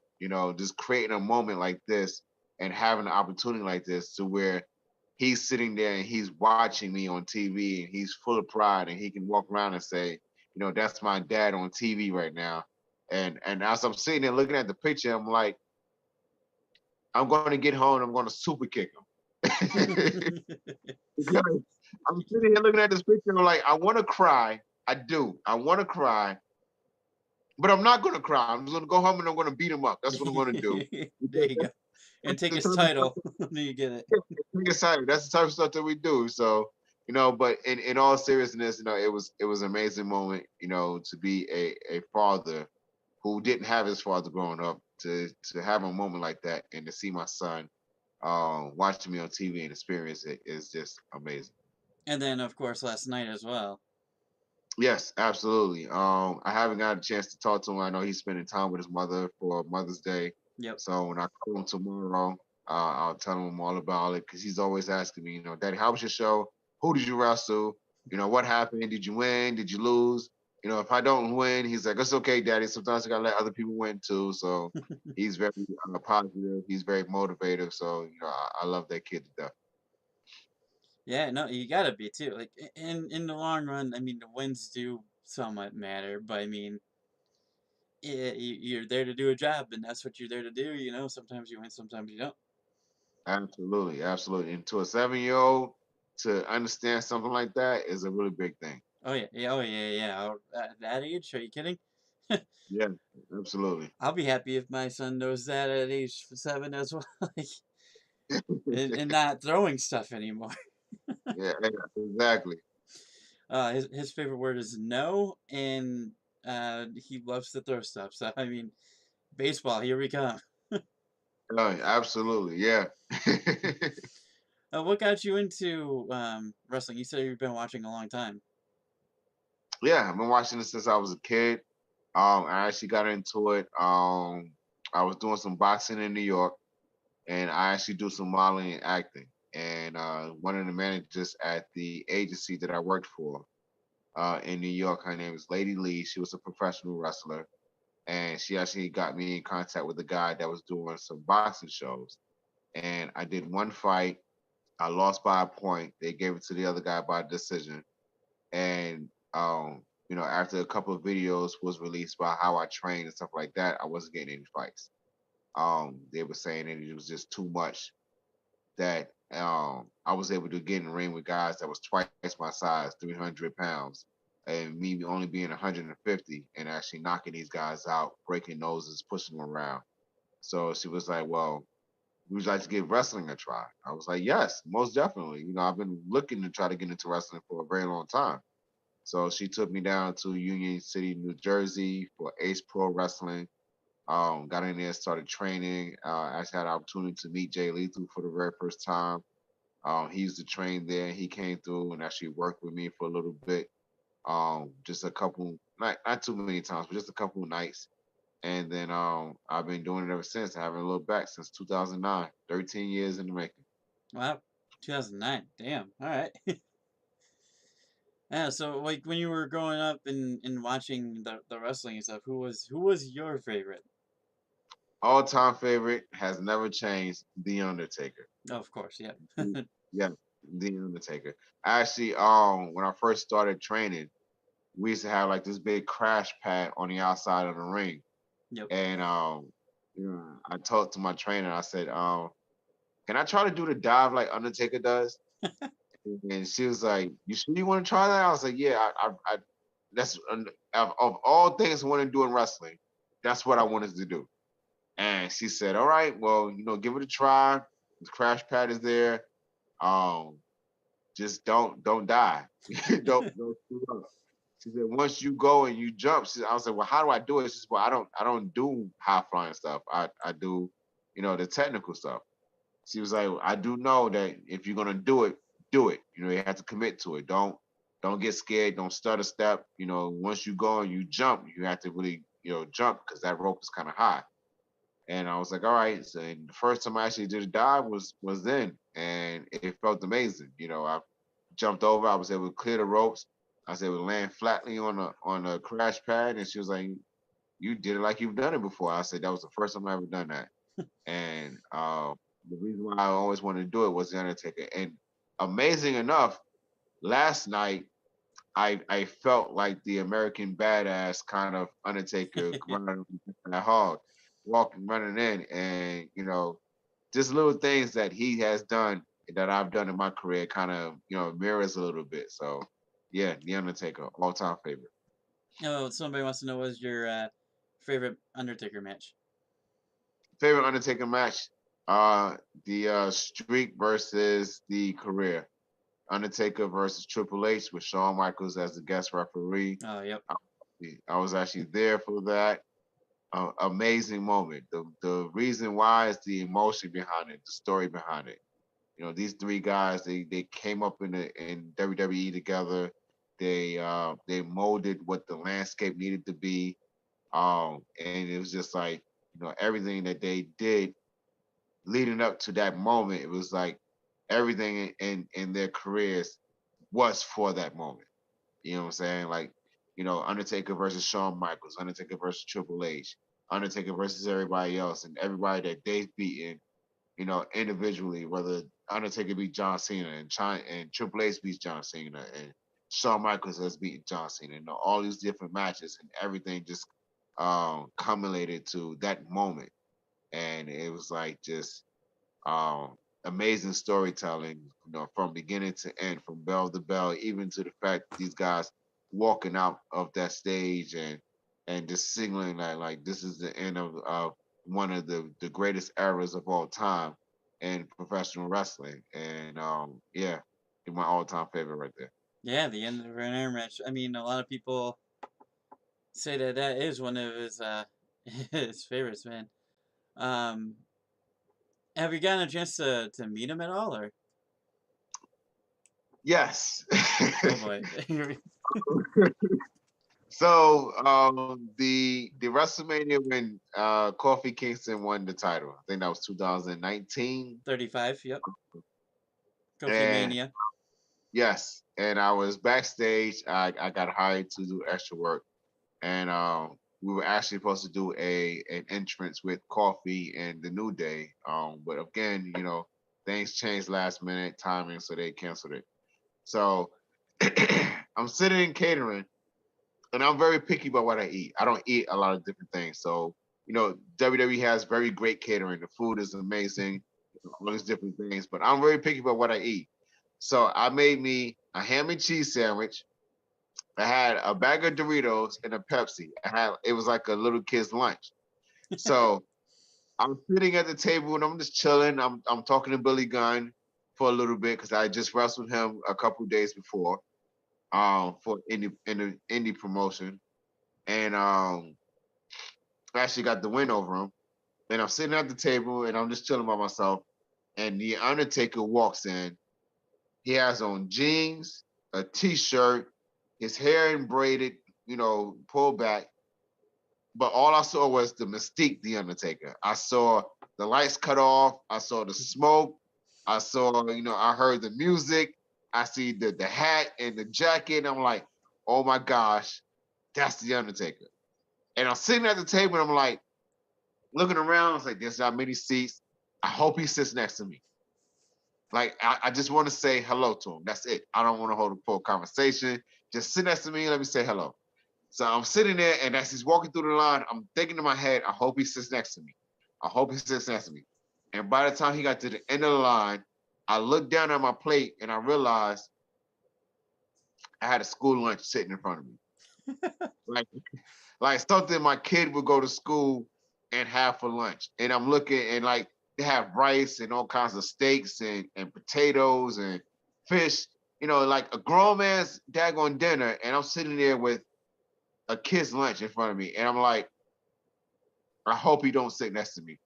Just creating a moment like this and having an opportunity like this to where he's sitting there and he's watching me on TV and he's full of pride and he can walk around and say, that's my dad on TV right now. And as I'm sitting there looking at the picture, I'm like, I'm going to get home and I'm going to super kick him. Because I'm sitting here looking at this picture and I'm like, I want to cry. I do. I want to cry, but I'm not going to cry. I'm just going to go home and I'm going to beat him up. That's what I'm going to do. There Because you go. And take that's his the type of stuff title when you get it. that, take excited. That's the type of stuff that we do. So, but in all seriousness, it was an amazing moment, to be a father who didn't have his father growing up, to have a moment like that and to see my son watching me on TV and experience it is just amazing. And then, of course, last night as well. Yes, absolutely. I haven't got a chance to talk to him. I know he's spending time with his mother for Mother's Day. Yep. So when I call him tomorrow, I'll tell him all about it because he's always asking me, Daddy, how was your show? Who did you wrestle? What happened? Did you win? Did you lose? If I don't win, he's like, it's okay, Daddy. Sometimes I gotta let other people win too. So he's very positive. He's very motivative. So I love that kid to death. Yeah, no, you gotta be too. Like in the long run, I mean, the wins do somewhat matter, but I mean, you're there to do a job, and that's what you're there to do. Sometimes you win, sometimes you don't. Absolutely, absolutely. And to a 7-year-old to understand something like that is a really big thing. Oh yeah, yeah, oh yeah, yeah. At that age, are you kidding? Yeah, absolutely. I'll be happy if my son knows that at age 7 as well, like, and not throwing stuff anymore. Yeah, yeah, exactly. His favorite word is no, and he loves to throw stuff. So I mean, baseball, here we come. Absolutely. Yeah. What got you into wrestling? You said you've been watching a long time. Yeah, I've been watching it since I was a kid. I actually got into it. I was doing some boxing in New York, and I actually do some modeling and acting. And one of the managers at the agency that I worked for in New York, her name is Lady Lee. She was a professional wrestler, and she actually got me in contact with a guy that was doing some boxing shows. And I did one fight. I lost by a point. They gave it to the other guy by decision. And after a couple of videos was released about how I trained and stuff like that, I wasn't getting any fights. They were saying that it was just too much that I was able to get in the ring with guys that was twice my size, 300 pounds, and me only being 150 and actually knocking these guys out, breaking noses, pushing them around. So she was like, well, would you like to give wrestling a try? I was like, yes, most definitely. I've been looking to try to get into wrestling for a very long time. So she took me down to Union City, New Jersey for Ace Pro Wrestling. Got in there, started training. I actually had the opportunity to meet Jay Lethal for the very first time. He used to train there. He came through and actually worked with me for a little bit. Just a couple, not too many times, but just a couple of nights. And then I've been doing it ever since. I haven't looked back since 2009. 13 years in the making. Wow, 2009. Damn. All right. Yeah. So like when you were growing up and watching the wrestling and stuff, who was your favorite? All time favorite has never changed. The Undertaker. Oh, of course. Yeah. Yeah, The Undertaker. Actually, when I first started training, we used to have like this big crash pad on the outside of the ring. Yep. And I talked to my trainer, I said, can I try to do the dive like Undertaker does? And she was like, you sure you want to try that? I was like, yeah, I that's of all things I want to do in wrestling, that's what I wanted to do. And she said, all right, well, give it a try. The crash pad is there. Um, just don't die. don't screw up. She said, once you go and you jump, I was like, well, how do I do it? She said, well, I don't do high flying stuff. I do, the technical stuff. She was like, I do know that if you're gonna do it, do it. You have to commit to it. Don't get scared. Don't stutter step. Once you go and you jump, you have to really, jump because that rope is kind of high. And I was like, all right. So and the first time I actually did a dive was then, and it felt amazing. I jumped over. I was able to clear the ropes. I was able to land flatly on a crash pad, and she was like, "You did it like you've done it before." I said, "That was the first time I ever done that." And the reason why I always wanted to do it was the Undertaker. And amazing enough, last night I felt like the American badass kind of Undertaker running that hard, walking, running in, and just little things that he has done that I've done in my career kind of mirrors a little bit. So yeah, the Undertaker, all time favorite. Oh, somebody wants to know what was your favorite Undertaker match? Favorite Undertaker match, the Streak versus the Career. Undertaker versus Triple H with Shawn Michaels as the guest referee. Oh, yep. I was actually there for that. Amazing moment. The reason why is the emotion behind it, the story behind it. These three guys, they came up in WWE together. They molded what the landscape needed to be. And it was just like, everything that they did leading up to that moment, it was like everything in their careers was for that moment. You know what I'm saying? Like, Undertaker versus Shawn Michaels, Undertaker versus Triple H, Undertaker versus everybody else, and everybody that they've beaten, individually, whether Undertaker beat John Cena and Triple H beats John Cena and Shawn Michaels has beaten John Cena, all these different matches and everything just culminated to that moment. And it was like just um, amazing storytelling, from beginning to end, from bell to bell, even to the fact these guys walking out of that stage and just signaling that like this is the end of one of the greatest eras of all time in professional wrestling. And yeah, my all time favorite right there. Yeah, the end of an air match. I mean, a lot of people say that that is one of his his favorites, man. Um, have you gotten a chance to meet him at all, or? Yes. Oh boy. So the WrestleMania when Kofi Kingston won the title. I think that was 2019. 35. Yep. Kofi And Mania. yes, and I was backstage. I got hired to do extra work, and we were actually supposed to do a an entrance with Coffee and the New Day. But again, things changed last minute timing, so they canceled it. So I'm sitting in catering, and I'm very picky about what I eat. I don't eat a lot of different things. So WWE has very great catering. The food is amazing, all these different things. But I'm very picky about what I eat. So I made me a ham and cheese sandwich. I had a bag of Doritos and a Pepsi. It was like a little kid's lunch. So I'm sitting at the table and I'm just chilling. I'm talking to Billy Gunn for a little bit because I just wrestled him a couple days before for indie promotion. And I actually got the win over him. And I'm sitting at the table and I'm just chilling by myself. And the Undertaker walks in. He has on jeans, a t-shirt, his hair braided, pulled back. But all I saw was the mystique, the Undertaker. I saw the lights cut off. I saw the smoke. I saw, I heard the music. I see the hat and the jacket. And I'm like, oh my gosh, that's the Undertaker. And I'm sitting at the table and I'm like, looking around. It's like, there's not many seats. I hope he sits next to me. Like, I just want to say hello to him. That's it. I don't want to hold a full conversation. Just sit next to me and let me say hello. So I'm sitting there, and as he's walking through the line, I'm thinking in my head, I hope he sits next to me. I hope he sits next to me. And by the time he got to the end of the line, I looked down at my plate and I realized I had a school lunch sitting in front of me. Like, like something my kid would go to school and have for lunch. And I'm looking and like they have rice and all kinds of steaks and potatoes and fish, like a grown man's daggone dinner. And I'm sitting there with a kid's lunch in front of me. And I'm like, I hope he don't sit next to me.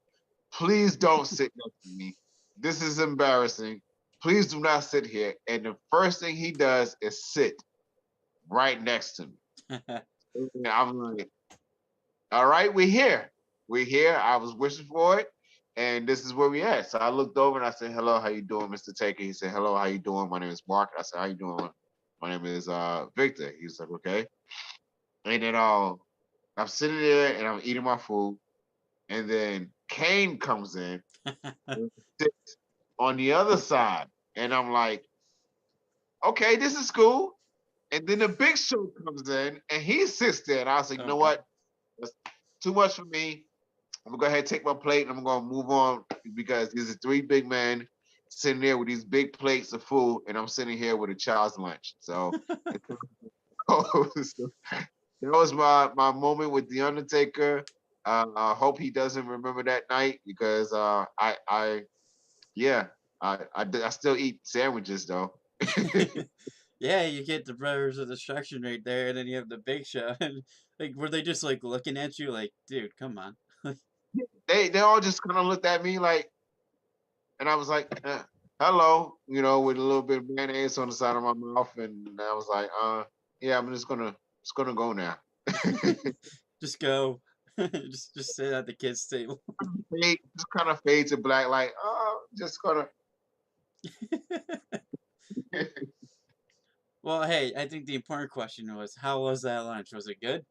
Please don't sit next to me. This is embarrassing. Please do not sit here. And the first thing he does is sit right next to me. And I'm like, all right, we're here. We're here. I was wishing for it. And this is where we at. So I looked over and I said, hello, how you doing, Mr. Taker? He said, hello, how you doing? My name is Mark. I said, how you doing? My name is Victor. He was like, okay. And then I'm sitting there and I'm eating my food. And then Kane comes in and sits on the other side. And I'm like, okay, this is cool. And then the Big Show comes in and he sits there. And I was like, you Oh know god. what? That's too much for me. I'm gonna go ahead and take my plate and I'm gonna move on because these are three big men sitting there with these big plates of food, and I'm sitting here with a child's lunch. So that was my moment with the Undertaker. I hope he doesn't remember that night because I yeah I still eat sandwiches though. Yeah, you get the Brothers of Destruction right there, and then you have the Big Show. And like, were they just like looking at you like, dude, come on? They all just kind of looked at me like, and I was like, hello, with a little bit of mayonnaise on the side of my mouth, and I was like, yeah, I'm just gonna go now. Just go. Just sit at the kids' table. Just kind of fade to black, like, just gonna. Well, hey, I think the important question was, how was that lunch? Was it good?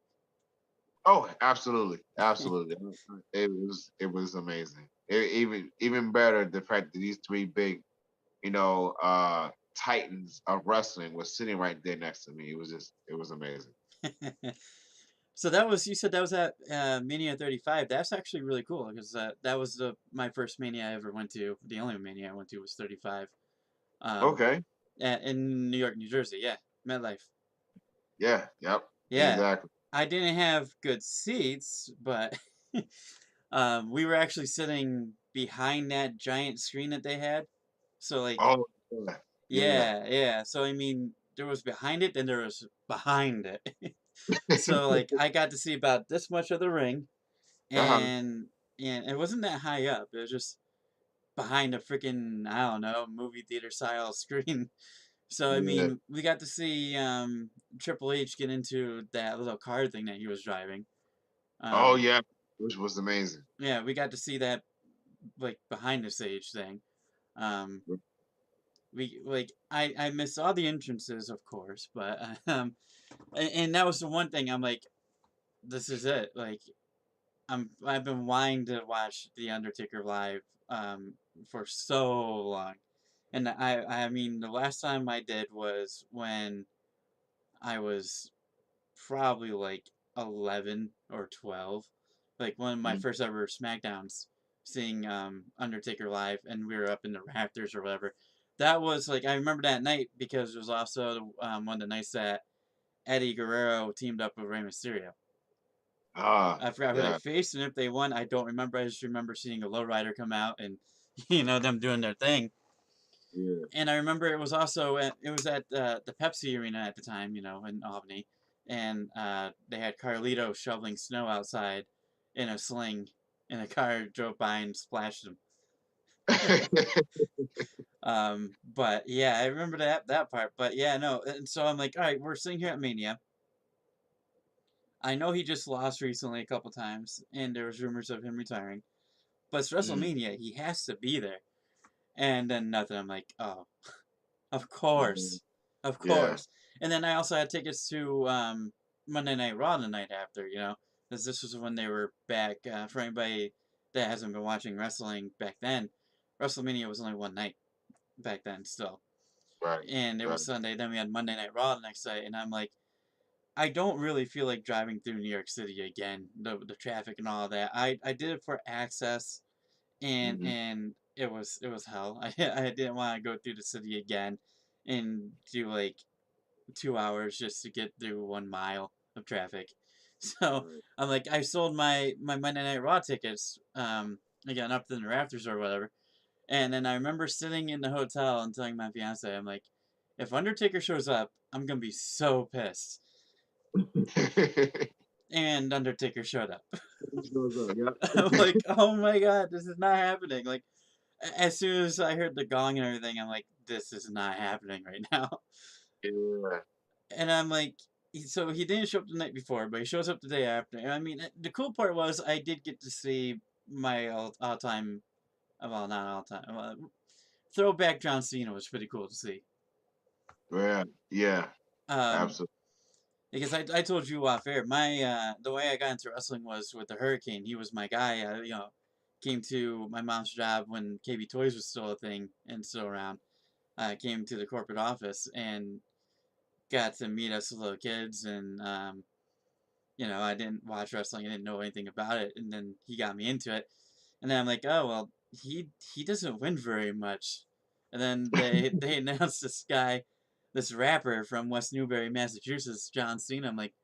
Oh, absolutely, absolutely. It was amazing. Even better the fact that these three big, titans of wrestling was sitting right there next to me. It was amazing. So that was, you said that was at Mania 35. That's actually really cool because that was my first Mania I ever went to. The only Mania I went to was 35. Um, Okay. in New York, New Jersey. Yeah, MetLife. Yeah. Yep. Yeah, Exactly. I didn't have good seats, but we were actually sitting behind that giant screen that they had. So like, Oh, yeah. Yeah. yeah, yeah. So I mean, there was behind it, and there was behind it. So like, I got to see about this much of the ring, uh-huh. and it wasn't that high up. It was just behind a freaking, I don't know, movie theater style screen. So I Yeah. mean, we got to see Triple H get into that little car thing that he was driving. Oh Um, yeah, which was amazing. yeah, we got to see that like behind the stage thing. Um, we like I missed all the entrances, of course, but and that was the one thing I'm like, this is it. Like I've been wanting to watch The Undertaker live for so long. And I mean the last time I did was when I was probably like 11 or 12. Like one of my Mhm. first ever SmackDowns, seeing Undertaker live, and we were up in the rafters or whatever. That was like I remember that night because it was also one of the nights that Eddie Guerrero teamed up with Rey Mysterio. Ah, I forgot who they yeah, faced, and if they won, I don't remember. I just remember seeing a lowrider come out and them doing their thing. yeah. And I remember it was also it was at the Pepsi Arena at the time, in Albany, and they had Carlito shoveling snow outside in a sling, and a car drove by and splashed him. But yeah, I remember that part. But yeah, no, and so I'm like, all right, we're sitting here at Mania. I know he just lost recently a couple times, and there was rumors of him retiring. But it's Mm, WrestleMania, he has to be there. And then nothing. I'm like, oh, of mhm. course. Of Yeah, course. And then I also had tickets to Monday Night Raw the night after, because this was when they were back. For anybody that hasn't been watching wrestling back then, WrestleMania was only one night back then still. right, And it right. was Sunday. Then we had Monday Night Raw the next night. And I'm like, I don't really feel like driving through New York City again, the traffic and all that. I did it for access, and Mhm. it was hell. I didn't want to go through the city again and do like 2 hours just to get through 1 mile of traffic. So Right. I'm like, I sold my Monday Night Raw tickets, again up in the rafters or whatever. And then I remember sitting in the hotel and telling my fiance, I'm like, if Undertaker shows up, I'm gonna be so pissed. And Undertaker showed up. I'm Yep. like, oh my god, this is not happening. Like as soon as I heard the gong and everything, I'm like, this is not happening right now. Yeah. And I'm like, so he didn't show up the night before, but he shows up the day after. And I mean, the cool part was I did get to see my all time, well, not all time, throwback John Cena was pretty cool to see. Yeah. Yeah. Um, Absolutely. because I told you off air, my the way I got into wrestling was with the Hurricane. He was my guy. Came to my mom's job when KB Toys was still a thing and still around. I came to the corporate office and got to meet us little kids, and I didn't watch wrestling, I didn't know anything about it, and then he got me into it, and then I'm like, oh well, he doesn't win very much, and then they announced this guy, this rapper from West Newbury, Massachusetts, John Cena. I'm like,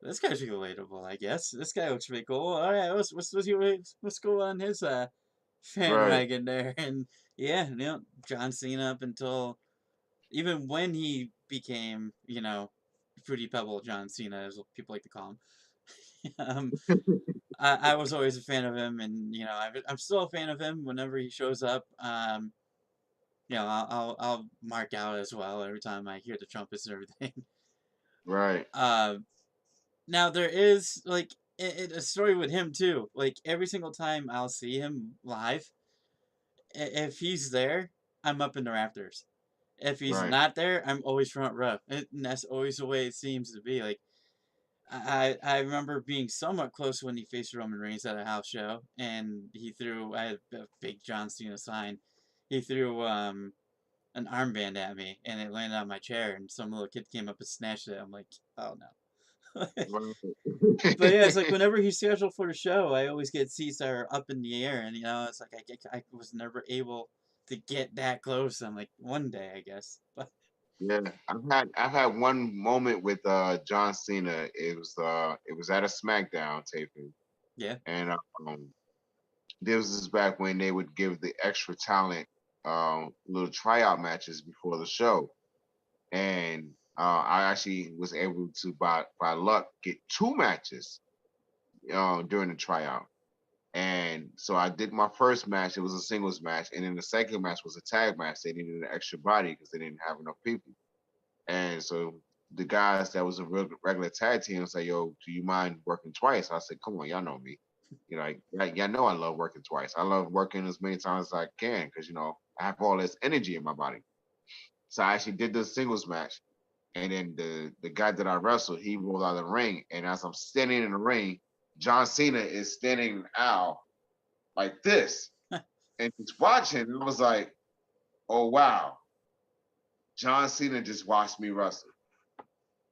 this guy's relatable, I guess. This guy looks pretty cool. All right, what's going on his fan Right. wagon there? And yeah, John Cena up until even when he became, Fruity Pebble John Cena, as people like to call him. I was always a fan of him, and I'm still a fan of him whenever he shows up. I'll mark out as well every time I hear the trumpets and everything. Right. Uh, Now there is like a story with him too. Like every single time I'll see him live, if he's there, I'm up in the rafters. If he's Right. not there, I'm always front row. And that's always the way it seems to be. Like I remember being somewhat close when he faced Roman Reigns at a house show, and I had a big John Cena sign. He threw an armband at me, and it landed on my chair, and some little kid came up and snatched it. I'm like, oh no. Right. But yeah, it's like whenever he's scheduled for the show, I always get seats that are up in the air, and it's like I was never able to get that close. I'm like, one day, I guess. But Yeah. I've had one moment with John Cena. It was at a SmackDown taping, yeah, and this was back when they would give the extra talent little tryout matches before the show, and I actually was able to by luck get two matches during the tryout. And so I did my first match. It was a singles match, and then the second match was a tag match. They needed an extra body because they didn't have enough people. And so the guys that was a regular tag team was like, "Yo, do you mind working twice?" I said, "Come on, y'all know me. Y'all know I love working twice. I love working as many times as I can because I have all this energy in my body." So I actually did the singles match, and then the guy that I wrestled, he rolled out of the ring, and as I'm standing in the ring, John Cena is standing out like this, and he's watching. And I was like, "Oh wow, John Cena just watched me wrestle."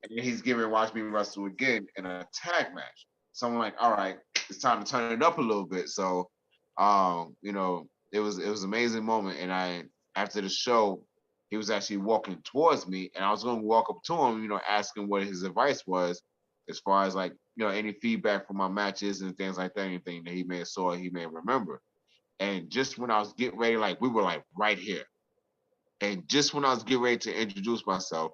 And he's giving watch me wrestle again in a tag match. So I'm like, all right, it's time to turn it up a little bit. So, it was an amazing moment. And after the show, he was actually walking towards me, and I was going to walk up to him, asking what his advice was, as far as like any feedback from my matches and things like that, anything that he may have saw, he may remember. And just when I was getting ready, like we were like right here, and just when I was getting ready to introduce myself,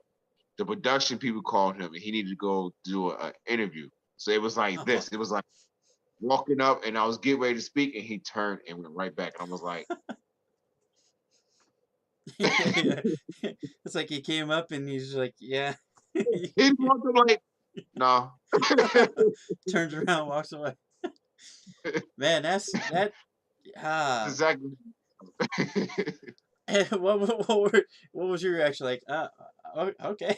the production people called him and he needed to go do an interview. So it was like Oh. this. It was like walking up and I was getting ready to speak and he turned and went right back. And I was like, Yeah. It's like he came up and he's like, yeah. he walked up like, no. Turns around, walks away. Man, that. Ah, Exactly. what was your reaction like? Okay.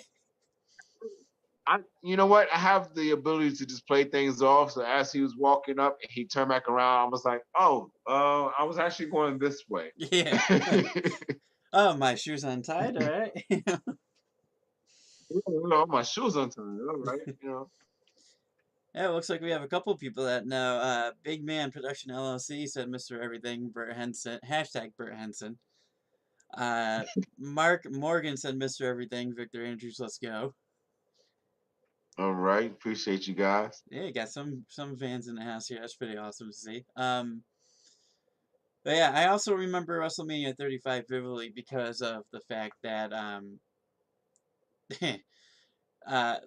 You know what? I have the ability to just play things off. So as he was walking up and he turned back around, I was like, oh, I was actually going this way. Yeah. Oh, my shoes untied. All right. My shoes untied. All right. Yeah, it looks like we have a couple people that know. Big Man Production LLC said Mr. Everything, Bert Henson. Hashtag Bert Henson. Uh, Mark Morgan said Mr. Everything, Victor Andrews, let's go. All right. Appreciate you guys. Yeah, you got some fans in the house here. That's pretty awesome to see. But yeah, I also remember WrestleMania 35 vividly because of the fact that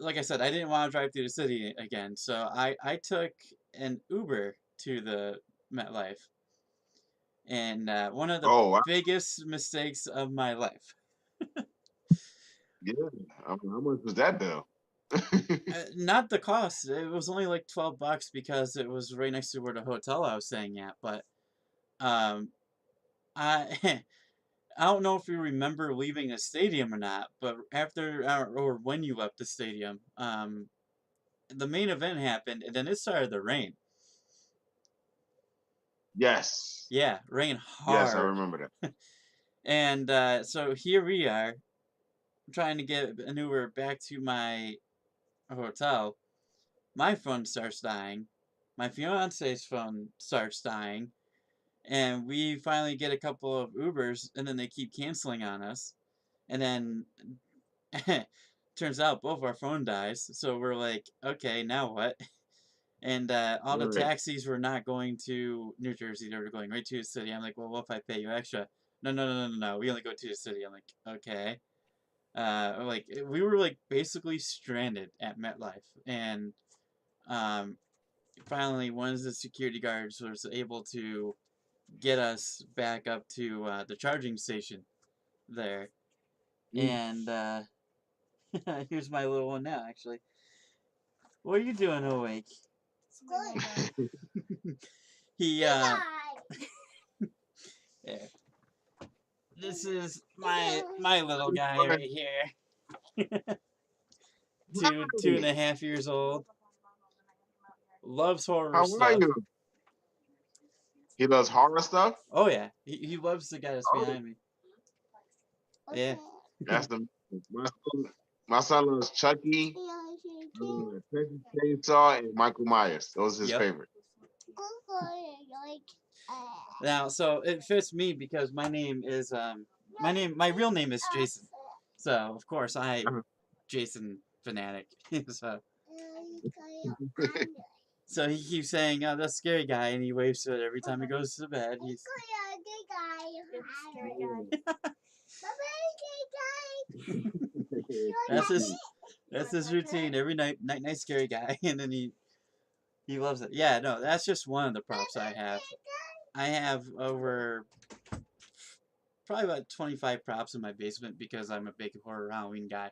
like I said, I didn't want to drive through the city again, so I took an Uber to the MetLife, and one of the Oh, wow. biggest mistakes of my life. Yeah. How much was that bill? Not the cost. It was only like $12 because it was right next to where the hotel I was staying at. But um, I I don't know if you remember leaving the stadium or not. But after or when you left the stadium, the main event happened, and then it started to rain. Yes. Yeah, rain Yes, I hard. remember that. And so here we are trying to get an Uber back to my hotel. My phone starts dying. My fiance's phone starts dying. And we finally get a couple of Ubers, and then they keep canceling on us. And then turns out both our phone dies. So we're like, okay, now what? And all the Right. taxis were not going to New Jersey; they were going right to the city. I'm like, well, what if I pay you extra? No, no, no, no, no, no. We only go to the city. I'm like, okay. Like we were like basically stranded at MetLife, and um, finally one of the security guards was able to get us back up to the charging station there. Mm. And here's my little one now, actually. What are you doing awake? He there. This is my little guy right here. Two and a Hey, half years old. Loves horror how are stuff. you? He does horror stuff? Oh yeah, he loves the guy that's Oh, behind me. Yeah. that's the my son, my son loves Chucky, Texas Chainsaw, and Michael Myers. Those are his Yep. favorite. Now, so it fits me because my real name is Jason. So of course I Jason fanatic. so so he keeps saying, "Oh, that's scary guy," and he waves to it every time he goes to bed. He's that's his that's his routine every night. Night, night, scary guy, and then He loves it. Yeah, no, that's just one of the props I have. I have over probably about 25 props in my basement because I'm a big horror Halloween guy.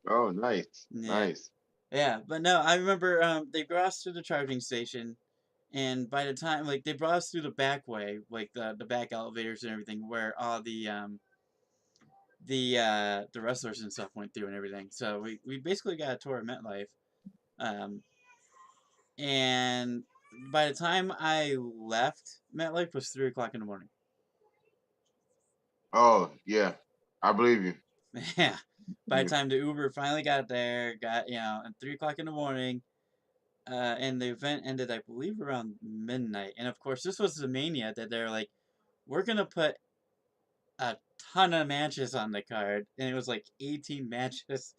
Oh, nice, Yeah. nice. Yeah, but no, I remember they brought us to the charging station, and by the time like they brought us through the back way, like the back elevators and everything, where all the wrestlers and stuff went through and everything. So we basically got a tour of MetLife, um, and by the time I left, MetLife was 3 o'clock in the morning. Oh, yeah, I believe you. Yeah. By the Yeah. time the Uber finally got there, got at 3 o'clock in the morning, and the event ended, I believe, around midnight. And of course, this was the mania that they're like, we're gonna put a ton of matches on the card, and it was like 18 matches.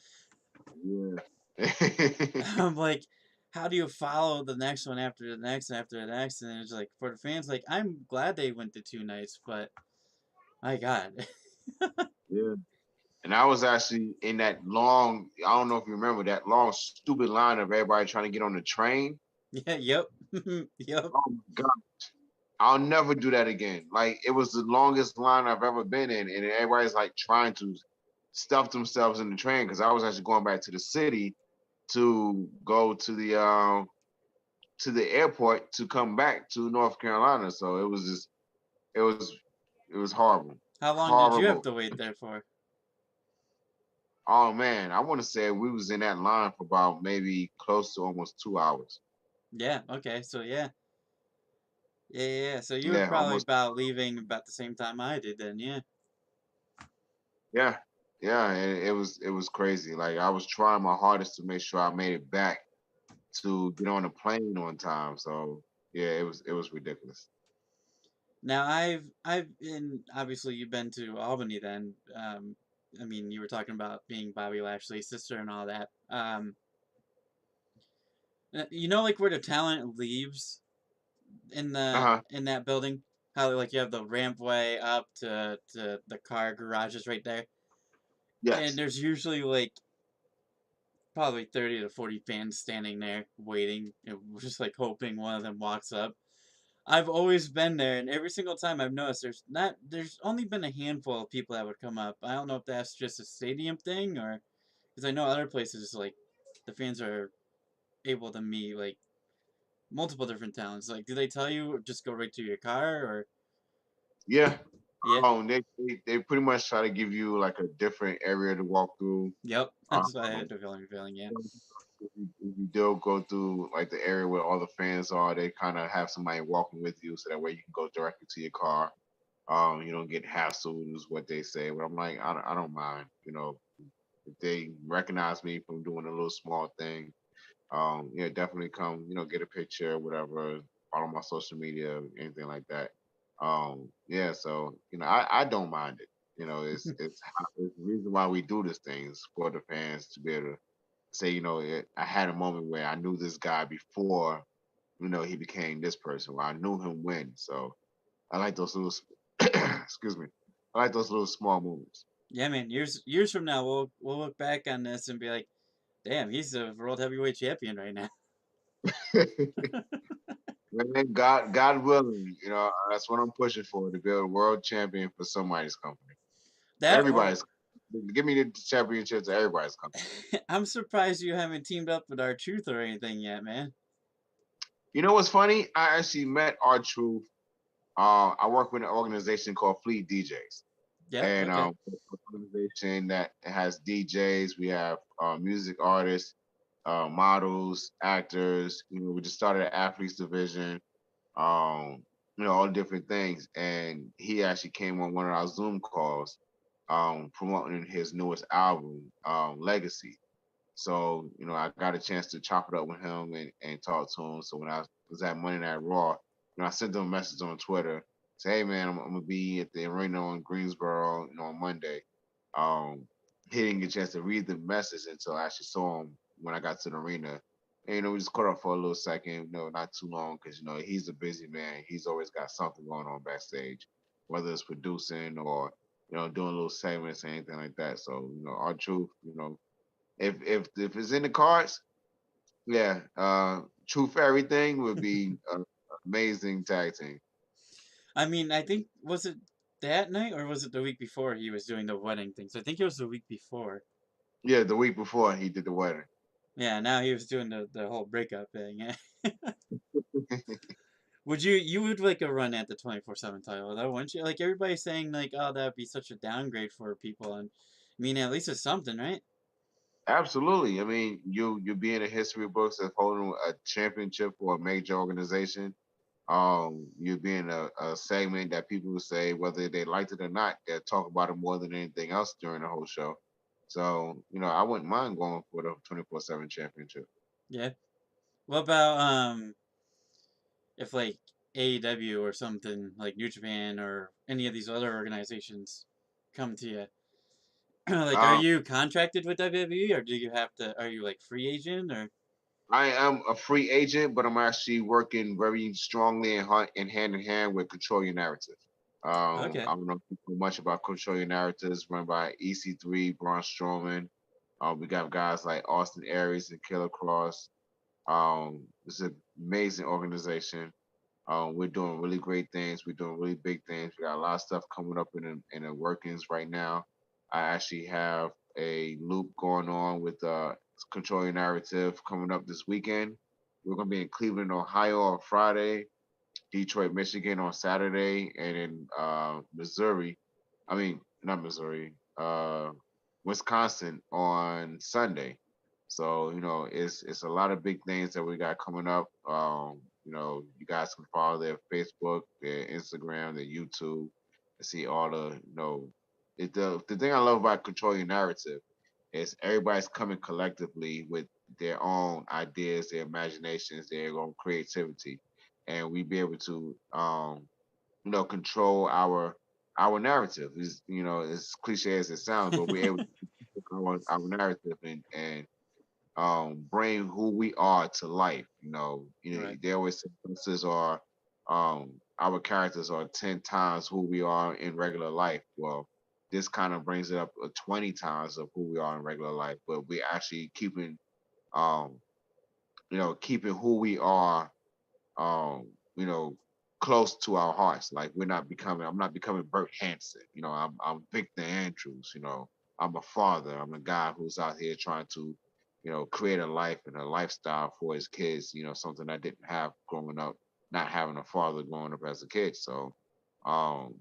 Yeah. I'm like, how do you follow the next one after the next and after the next? And it's like for the fans, like I'm glad they went to 2 nights, but my God, Yeah. And I was actually in that long, I don't know if you remember that long, stupid line of everybody trying to get on the train. yeah, yep, yep. Oh my God. I'll never do that again. Like, it was the longest line I've ever been in. And everybody's like trying to stuff themselves in the train because I was actually going back to the city to go to the airport to come back to North Carolina. So it was just it was it was horrible. How long did you have Horrible. to wait there for? Oh man, I want to say we was in that line for about maybe close to almost 2 hours. Yeah, okay, so yeah, yeah, yeah. Yeah. So you were Yeah, probably almost. about leaving about the same time I did then, yeah. Yeah, yeah, and it was crazy. Like I was trying my hardest to make sure I made it back to get on the plane on time. So yeah, it was ridiculous. Now I've been obviously you've been to Albany then. I mean you were talking about being Bobby Lashley's sister and all that. You know like where the talent leaves Uh huh. in that building? How like you have the rampway up to the car garages right there. And Yes. there's usually like probably 30 to 40 fans standing there waiting and just like hoping one of them walks up. I've always been there, and every single time I've noticed there's only been a handful of people that would come up. I don't know if that's just a stadium thing or because I know other places like the fans are able to meet like multiple different talents. Like, do they tell you just go right to your car or Yeah. yeah, They pretty much try to give you like a different area to walk through. yep, Um, that's what I had the feeling, yeah, if you do go through like the area where all the fans are, they kind of have somebody walking with you, so that way you can go directly to your car. You don't get hassled, is what they say. But I'm like, I don't mind. If they recognize me from doing a little small thing, yeah, definitely come. Get a picture, whatever. Follow my social media, anything like that. Yeah, so I don't mind it. It's the reason why we do this thing is for the fans to be able to say, I had a moment where I knew this guy before, he became this person. Where I knew him when. So I like those little, excuse me, I like those little small moments. yeah, man. Years from now, we'll look back on this and be like, damn, he's the world heavyweight champion right now. Man, God willing, that's what I'm pushing for, to build a world champion for somebody's company. That or Everybody's, give me the championship to everybody's company. I'm surprised you haven't teamed up with our truth or anything yet, man. You know what's funny? I actually met our truth. I work with an organization called Fleet DJs, Yep. and Okay. it's an organization that has DJs. We have music artists, models, actors. We just started an athletes division. Um, all different things. And he actually came on one of our Zoom calls, promoting his newest album, Legacy. So, I got a chance to chop it up with him and talk to him. So when I was at Monday Night Raw, I sent him a message on Twitter, say, hey man, I'm gonna be at the arena in Greensboro, on Monday. Um, he didn't get a chance to read the message until I actually saw him when I got to the arena. And we just caught up for a little second, not too long, because he's a busy man. He's always got something going on backstage, whether it's producing or doing little segments or anything like that. So, our truth, if it's in the cards, Yeah, Truth for Everything would be an amazing tag team. I mean, I think was it that night or was it the week before he was doing the wedding things? I think it was the week before. Yeah, the week before he did the wedding. Yeah, now he was doing the whole breakup thing. You would like a run at the 24/7 title though, wouldn't you? Like everybody's saying like, oh, that'd be such a downgrade for people, and I mean, at least it's something, right? Absolutely. I mean, you be in the history books of holding a championship for a major organization. You be in a segment that people will say whether they liked it or not, they talk about it more than anything else during the whole show. So, I wouldn't mind going for the 24/7 championship. Yeah. What about if like AEW or something like New Japan or any of these other organizations come to you? Like, are Um, you contracted with WWE or do you have to? Are you like free agent or? I am a free agent, but I'm actually working very strongly and hand in hand with Control Your Narrative. I Okay. don't know much about Control Your Narratives, run by EC3, Braun Strowman. We got guys like Austin Aries and Killer Cross. It's an amazing organization. We're doing really great things. We're doing really big things. We got a lot of stuff coming up in the workings right now. I actually have a loop going on with Control Your Narrative coming up this weekend. We're gonna be in Cleveland, Ohio on Friday, Detroit, Michigan on Saturday, and in Missouri. I mean, not Missouri, Wisconsin on Sunday. So it's a lot of big things that we got coming up. You guys can follow their Facebook, their Instagram, their YouTube, to see all the the thing I love about Control Your Narrative is everybody's coming collectively with their own ideas, their imaginations, their own creativity, and we be able to control our narrative. Is as cliche as it sounds, but we're able to control our narrative and bring who we are to life. Right. They always say us are our characters are 10 times who we are in regular life. Well, this kind of brings it up 20 times of who we are in regular life, but we're actually um keeping who we are um, you know, close to our hearts. Like I'm not becoming Bert Hanson. I'm Victor Andrews. I'm a father. I'm a guy who's out here trying to, create a life and a lifestyle for his kids. Something I didn't have growing up, not having a father growing up as a kid. So,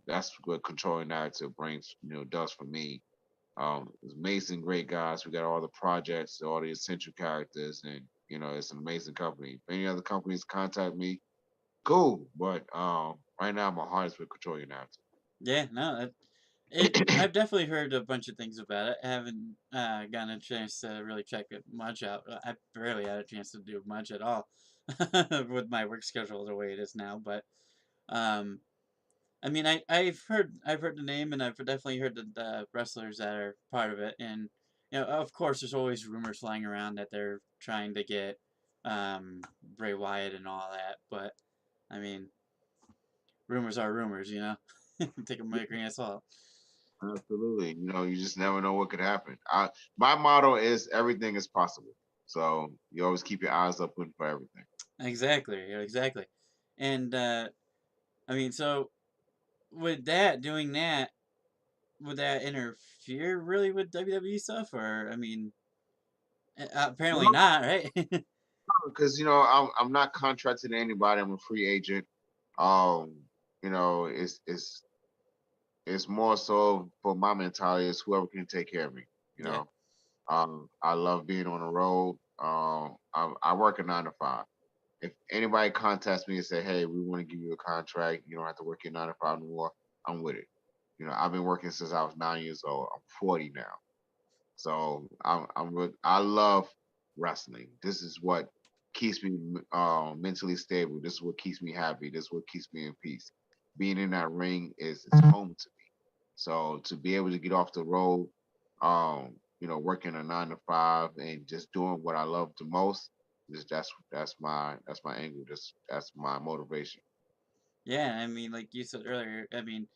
that's what controlling narrative brings, does for me. It's amazing, great guys. We got all the projects, all the essential characters, and it's an amazing company. If any other companies contact me, cool. But right now my heart is with Control Your Yeah. No. I've definitely heard a bunch of things about it. I haven't gotten a chance to really check it much out. I barely had a chance to do much at all with my work schedule the way it is now. But um, I mean, I've heard the name, and I've definitely heard the wrestlers that are part of it, and of course, there's always rumors flying around that they're trying to get Bray Wyatt and all that. But I mean, rumors are rumors, Take them with a grain of salt. Absolutely. You just never know what could happen. My motto is everything is possible. So you always keep your eyes open for everything. Exactly, exactly. And I mean, so with doing that, would that interfere really with WWE stuff, or I mean, apparently No, not, right? because I'm not contracted to anybody. I'm a free agent. Um, it's more so for my mentality is whoever can take care of me. You Yeah. know, I love being on the road. I work a 9 to 5. If anybody contacts me and say, "Hey, we want to give you a contract. You don't have to work your 9 to 5 anymore," I'm with it. I've been working since I was 9 years old. I'm 40 now, so I love wrestling. This is what keeps me mentally stable. This is what keeps me happy. This is what keeps me in peace. Being in that ring is home to me. So to be able to get off the road, working a 9 to 5 and just doing what I love the most, that's my angle. That's my motivation. Yeah, I mean, like you said earlier, I mean,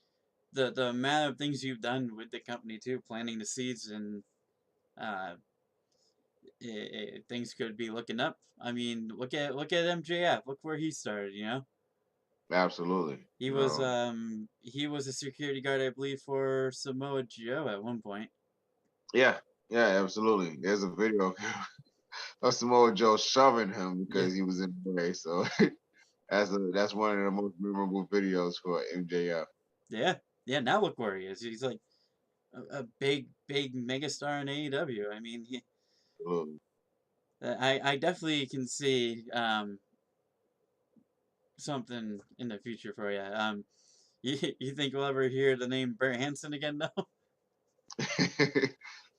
the amount of things you've done with the company too, planting the seeds and uh, things could be looking up. I mean, look at MJF. Look where he started. Absolutely. He was a security guard, I believe, for Samoa Joe at one point. Yeah, yeah, absolutely. There's a video of Samoa Joe shoving him Yeah, because he was in the way. So that's one of the most memorable videos for MJF. yeah, yeah. Now look where he is. He's like a big megastar in AEW. I mean, Absolutely. I definitely can see something in the future for you. You think we'll ever hear the name Bert Hanson again? No.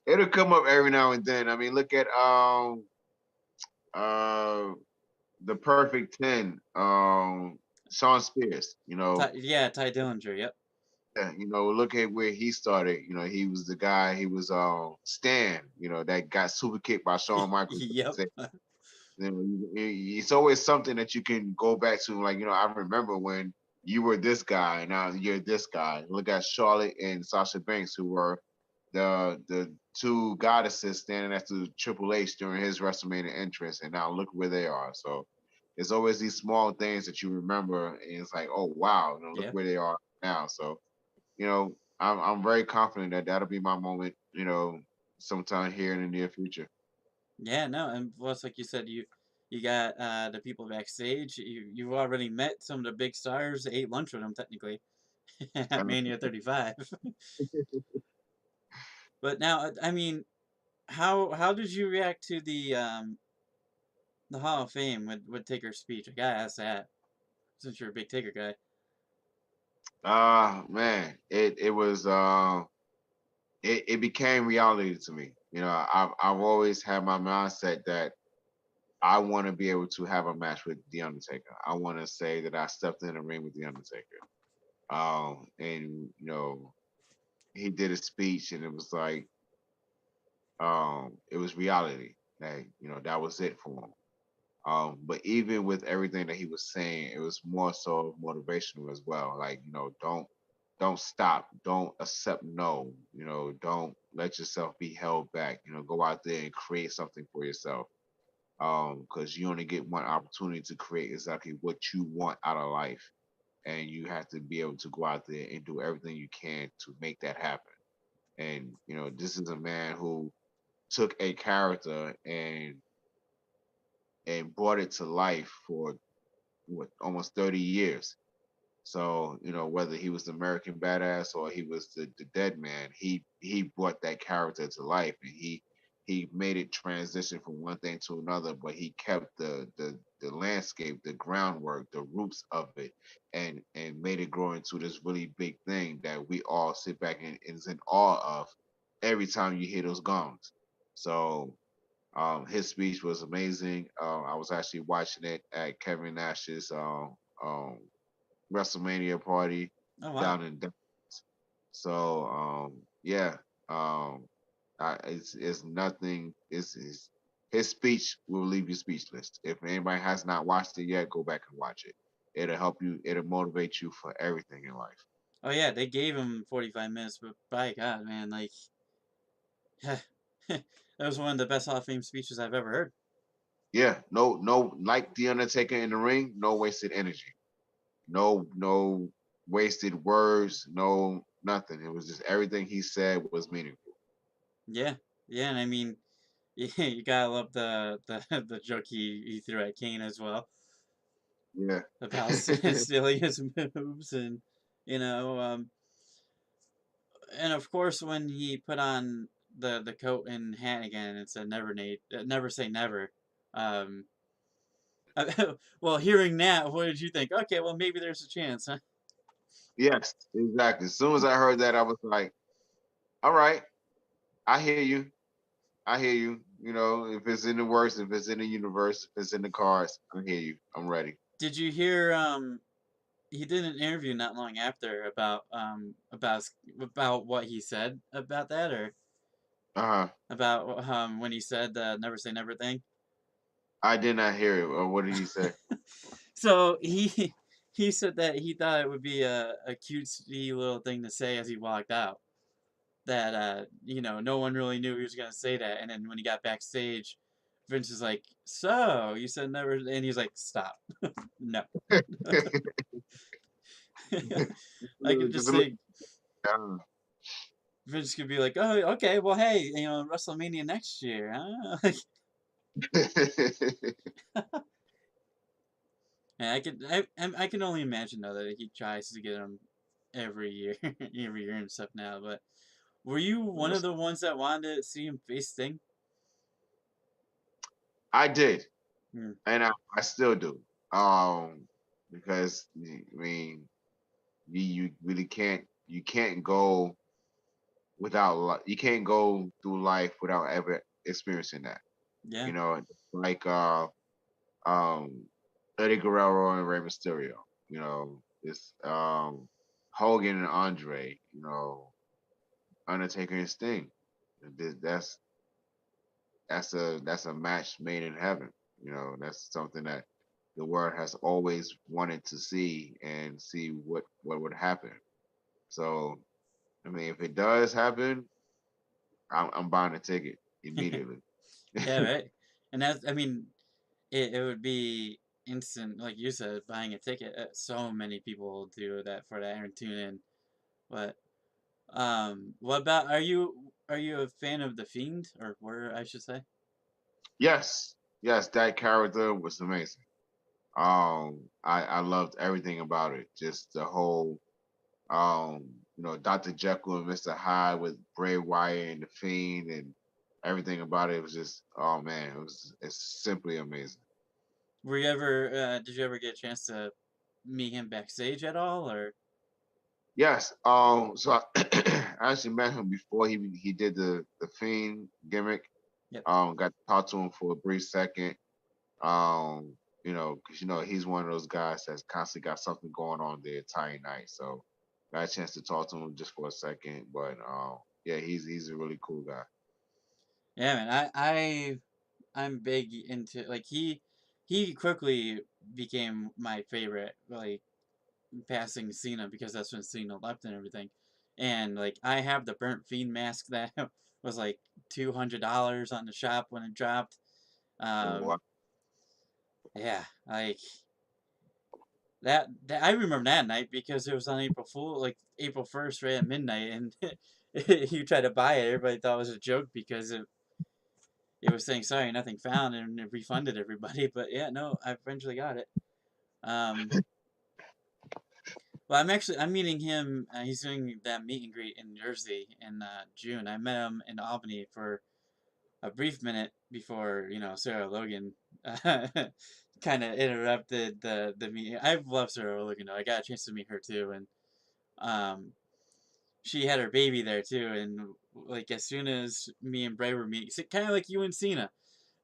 It'll come up every now and then. I mean, look at uh the Perfect 10, Sean Spears. Yeah, Ty Dillinger. Yep. Yeah, look at where he started. He was the guy. He was Stan. That got super kicked by Shawn Michaels. Yep. It's always something that you can go back to. Like, I remember when you were this guy, and now you're this guy. Look at Charlotte and Sasha Banks, who were the two goddesses standing next to Triple H during his WrestleMania entrance, and now look where they are. So it's always these small things that you remember, and it's like, oh wow, look Yeah. where they are now. So I'm very confident that that'll be my moment. Sometime here in the near future. Yeah. No. And plus, like you said, you got the people backstage. You've already met some of the big stars. Ate lunch with them technically at Mania 35. But now, I mean, how did you react to the Hall of Fame with Taker's speech? I gotta ask that since you're a big Taker guy. Man, it was it became reality to me. I've always had my mindset that I want to be able to have a match with The Undertaker. I want to say that I stepped in the ring with The Undertaker. And he did a speech, and it was like, it was reality. That that was it for him. But even with everything that he was saying, it was more so motivational as well. Like, don't stop, don't accept no, don't let yourself be held back. Go out there and create something for yourself. Because you only get one opportunity to create exactly what you want out of life. And you have to be able to go out there and do everything you can to make that happen. And this is a man who took a character and brought it to life for what, almost 30 years. So, whether he was the American badass or he was the dead man, he brought that character to life, and he made it transition from one thing to another, but he kept the landscape, the groundwork, the roots of it, and made it grow into this really big thing that we all sit back and is in awe of every time you hear those gongs. So his speech was amazing. I was actually watching it at Kevin Nash's um, WrestleMania party Oh wow. down in Dallas. So yeah, um, it's nothing. It's his speech will leave you speechless. If anybody has not watched it yet, go back and watch it. It'll help you. It'll motivate you for everything in life. Oh yeah, they gave him 45 minutes, but by God, man, like that was one of the best Hall of Fame speeches I've ever heard. Yeah, no, like the Undertaker in the ring, no wasted energy, no wasted words, no nothing. It was just everything he said was meaningful. Yeah, yeah, and I mean, you gotta love the joke he threw at Kane as well Yeah. about stealing his moves, and you know, um, and of course when he put on the coat and hat again and said never Nate, never say never. Um, well, hearing that, what did you think? Okay, well maybe there's a chance, huh? Yes, exactly. As soon as I heard that, I was like, all right, I hear you. I hear you. If it's in the works, if it's in the universe, if it's in the cards, I hear you. I'm ready. Did you hear? He did an interview not long after about what he said about that, or Uh-huh. about when he said the never say never thing. I did not hear it. What did he say? So he said that he thought it would be a cutesy little thing to say as he walked out. that no one really knew he was gonna say that, and then when he got backstage, Vince is like, "So you said never," and he's like, "Stop, no." I could Just just a little, say uh, Vince could be like, "Oh, okay, well, hey, WrestleMania next year, huh?" And I can only imagine though that he tries to get him every year, every year and stuff now. But were you one of the ones that wanted to see him face Sting? I did, Hmm. and I still do. Um, because I mean, you really can't go you can't go through life without ever experiencing that. Yeah, You know, like um Eddie Guerrero and Rey Mysterio. You know, it's Hogan and Andre. You know, Undertaker and Sting. That's that's a match made in heaven. You know, that's something that the world has always wanted to see and see what would happen. So I mean, if it does happen, I'm buying a ticket immediately. yeah, right. And that's, I mean, it would be instant, like you said, buying a ticket. So many people do that for that and tune in. But what about are you a fan of the Fiend or where I should say? Yes, yes, that character was amazing. I loved everything about it. Just the whole Dr. Jekyll and Mr. Hyde with Bray Wyatt and the Fiend and everything about it was just, oh man, it's simply amazing. Were you ever did you ever get a chance to meet him backstage at all or? Yes. So I, I actually met him before he did the Fiend gimmick. Yep. Got to talk to him for a brief second. Because he's one of those guys that's constantly got something going on the entire night. So got a chance to talk to him just for a second. But yeah, he's a really cool guy. Yeah, man. I'm big into like he quickly became my favorite like passing Cena because that's when Cena left and everything. And like I have the burnt fiend mask that was like $200 on the shop when it dropped. Um So, yeah, like that I remember that night because it was on April Fool, like April 1st, right at midnight, and you tried to buy it. Everybody thought it was a joke because it was saying sorry, nothing found, and it refunded everybody. But yeah, no, I eventually got it. Um, well, I'm meeting him. He's doing that meet and greet in Jersey in June. I met him in Albany for a brief minute before Sarah Logan kind of interrupted the meeting. I've loved Sarah Logan though. I got a chance to meet her too, and um, she had her baby there too. And like as soon as me and Bray were meeting, kind of like you and Cena,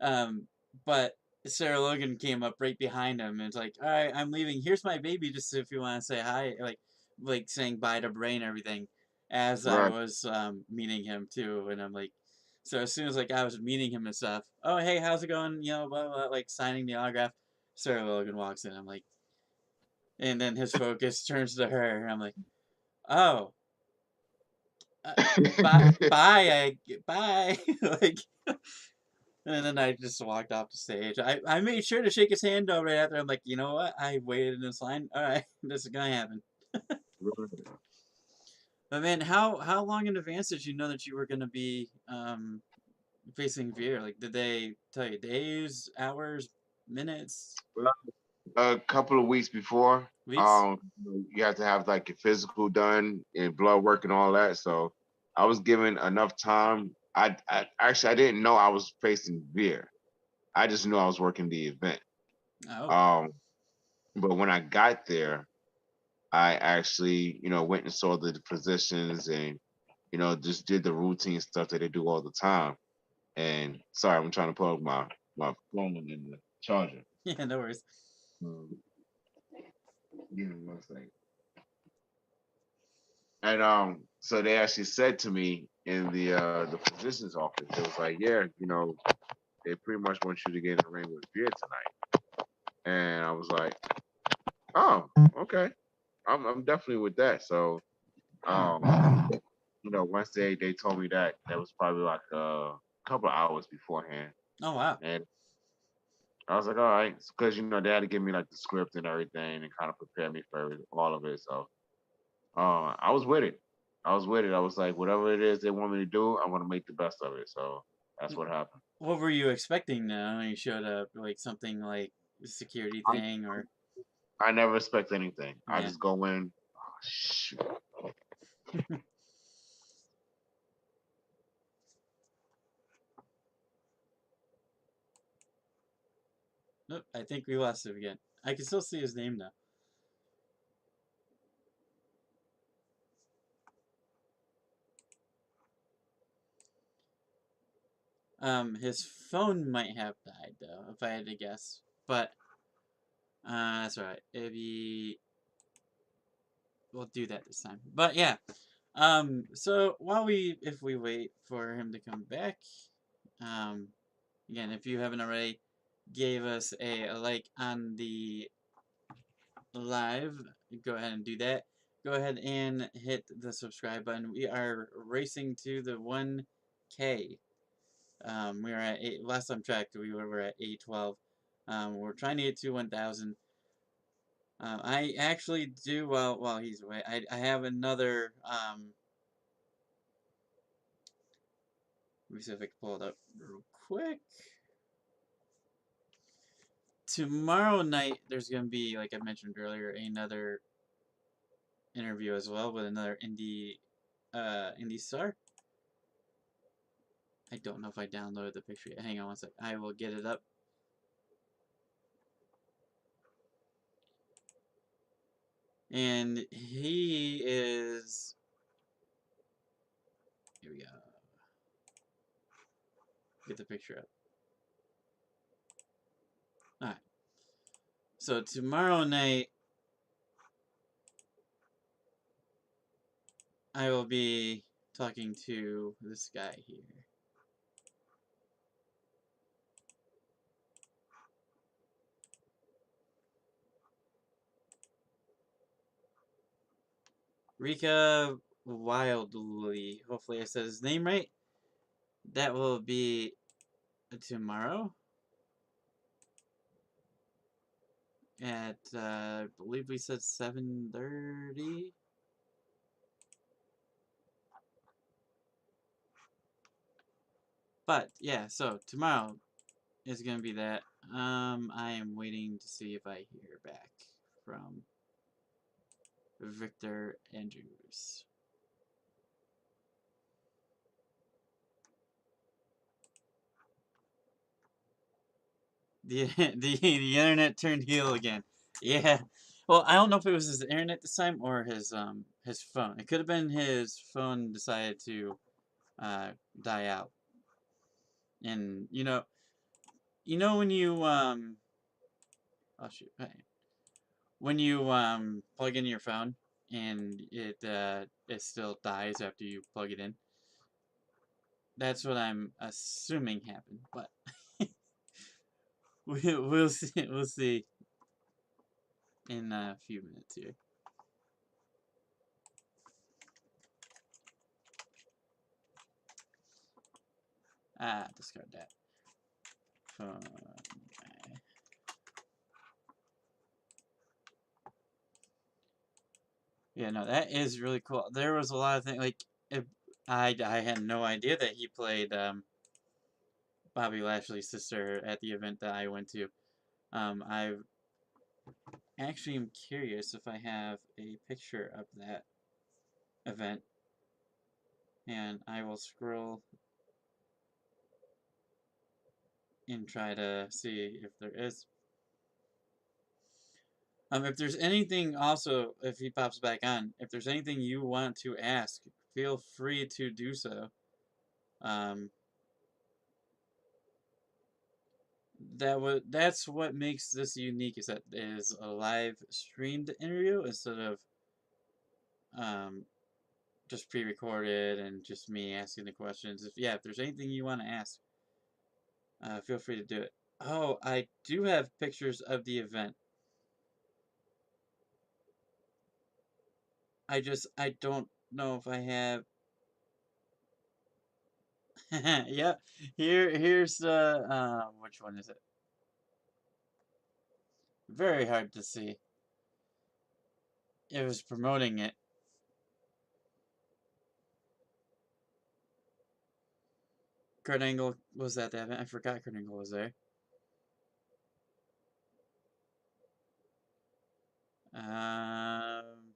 um, but Sarah Logan came up right behind him and it's like, all right, I'm leaving. Here's my baby, just if you want to say hi, like saying bye to Bray and everything, as I right. was meeting him too. And I'm like, so as soon as like I was meeting him and stuff, oh hey, how's it going? Blah blah, like signing the autograph. Sarah Logan walks in. I'm like, and then his focus turns to her. And I'm like, oh, uh, bye, bye, like. And then I just walked off the stage. I made sure to shake his hand though right after. I'm like, you know what? I waited in this line. All right, this is gonna happen. But man, how long in advance did you know that you were gonna be facing Veer? Like, did they tell you days, hours, minutes, A couple of weeks before, weeks? you have to have like your physical done and blood work and all that. So I was given enough time. I actually I didn't know I was facing Veer. I just knew I was working the event. Oh, Um, but when I got there, I actually, went and saw the positions and, just did the routine stuff that they do all the time. And sorry, I'm trying to plug my phone in the charger. yeah, no worries. Um, Give me one second. And so they actually said to me in the physician's office, it was like, yeah, they pretty much want you to get in the ring with Beer tonight. And I was like, oh, okay, I'm definitely with that. So um, once they told me that was probably like a couple of hours beforehand, Oh wow. and I was like, all right, because they had to give me like the script and everything and kind of prepare me for all of it. So I was with it. I was with it. I was like, whatever it is they want me to do, I'm gonna make the best of it. So that's what happened. What were you expecting now when you showed up? Like something like a security I thing or I never expect anything. I yeah. just go in. Oh, shoot. Nope, I think we lost him again. I can still see his name now. His phone might have died though, if I had to guess. But that's alright. If he we'll do that this time. But yeah. So if we wait for him to come back, um, again, if you haven't already, gave us a like on the live, go ahead and do that. Go ahead and hit the subscribe button. We are racing to the 1K. We were at 8, last time checked, we were at 812. We're trying to get to 1,000. I actually do, while he's away, I have another, let me see if I can pull it up real quick. Tomorrow night, there's going to be, like I mentioned earlier, another interview as well with another indie star. I don't know if I downloaded the picture yet. Hang on one sec. I will get it up. And he is... Here we go. Get the picture up. Alright. So tomorrow night, I will be talking to this guy here. Rika Wildly. Hopefully I said his name right. That will be tomorrow at, I believe we said 7:30. But, yeah, so tomorrow is going to be that. I am waiting to see if I hear back from Victor Andrews. The, the internet turned heel again. Yeah. Well, I don't know if it was his internet this time or his phone. It could have been his phone decided to uh die out. And when you oh shoot. When you plug in your phone and it still dies after you plug it in. That's what I'm assuming happened, but we'll see. We'll see in a few minutes here. Discard that. Phone. Yeah, no, that is really cool. There was a lot of things like I had no idea that he played Bobby Lashley's sister at the event that I went to. I actually am curious if I have a picture of that event, and I will scroll and try to see if there is. If there's anything also, if he pops back on, if there's anything you want to ask, feel free to do so. Um, that's what makes this unique is that it is a live streamed interview instead of um, just pre-recorded and just me asking the questions. If there's anything you want to ask, feel free to do it. Oh, I do have pictures of the event. I don't know if I have. Yep. Here's the which one is it? Very hard to see. It was promoting it. Kurt Angle was at that event. I forgot Kurt Angle was there. Um,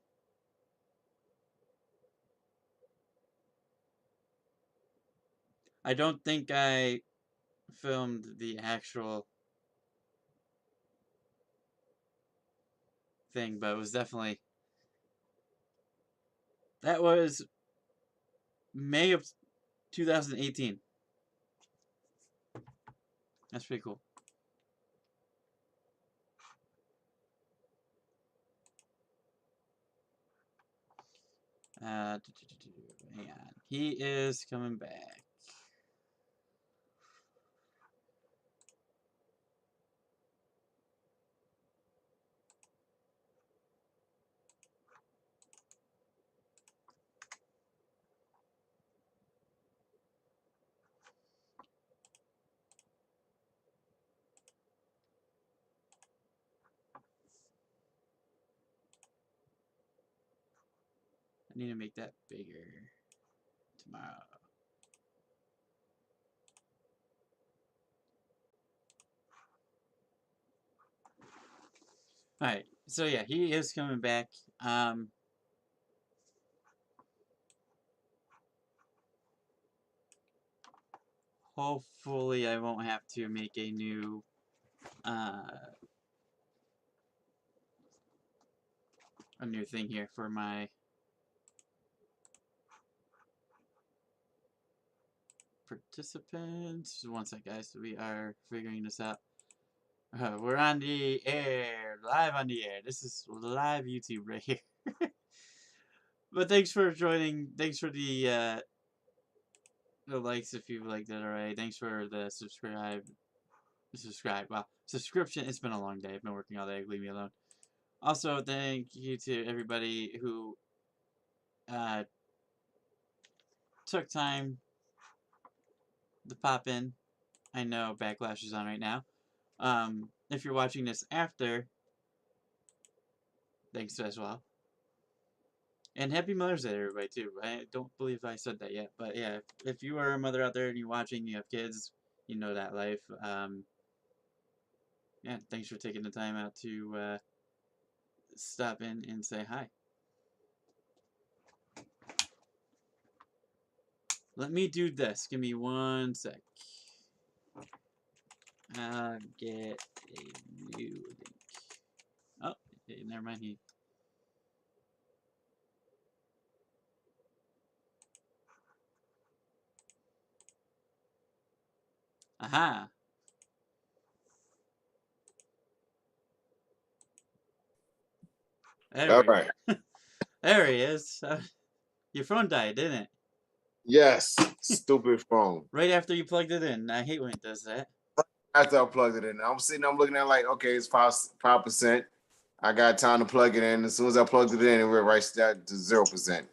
I don't think I filmed the actual thing, but it was definitely that was May of 2018. That's pretty cool. Hang on. He is coming back. I need to make that bigger tomorrow. Alright, so yeah, he is coming back. Hopefully I won't have to make a new thing here for my participants. One sec, guys. We are figuring this out. We're on the air, live on the air. This is live YouTube right here. But thanks for joining. Thanks for the likes if you've liked it already. Thanks for the subscribe. Wow, subscription. It's been a long day. I've been working all day. Leave me alone. Also, thank you to everybody who uh, took time to pop in. I know Backlash is on right now. If you're watching this after, thanks as well. And happy Mother's Day, everybody, too. I don't believe I said that yet. But yeah, if you are a mother out there and you're watching, you have kids, you know that life. Yeah, thanks for taking the time out to stop in and say hi. Let me do this. Give me 1 sec. I'll get a new link. Oh, okay, never mind. Aha! All right. There he is. Your phone died, didn't it? Yes. Stupid phone. Right after you plugged it in. I hate when it does that. After I plugged it in, I'm looking at like, okay, it's 5%. I got time to plug it in. As soon as I plugged it in, it went right down to 0%.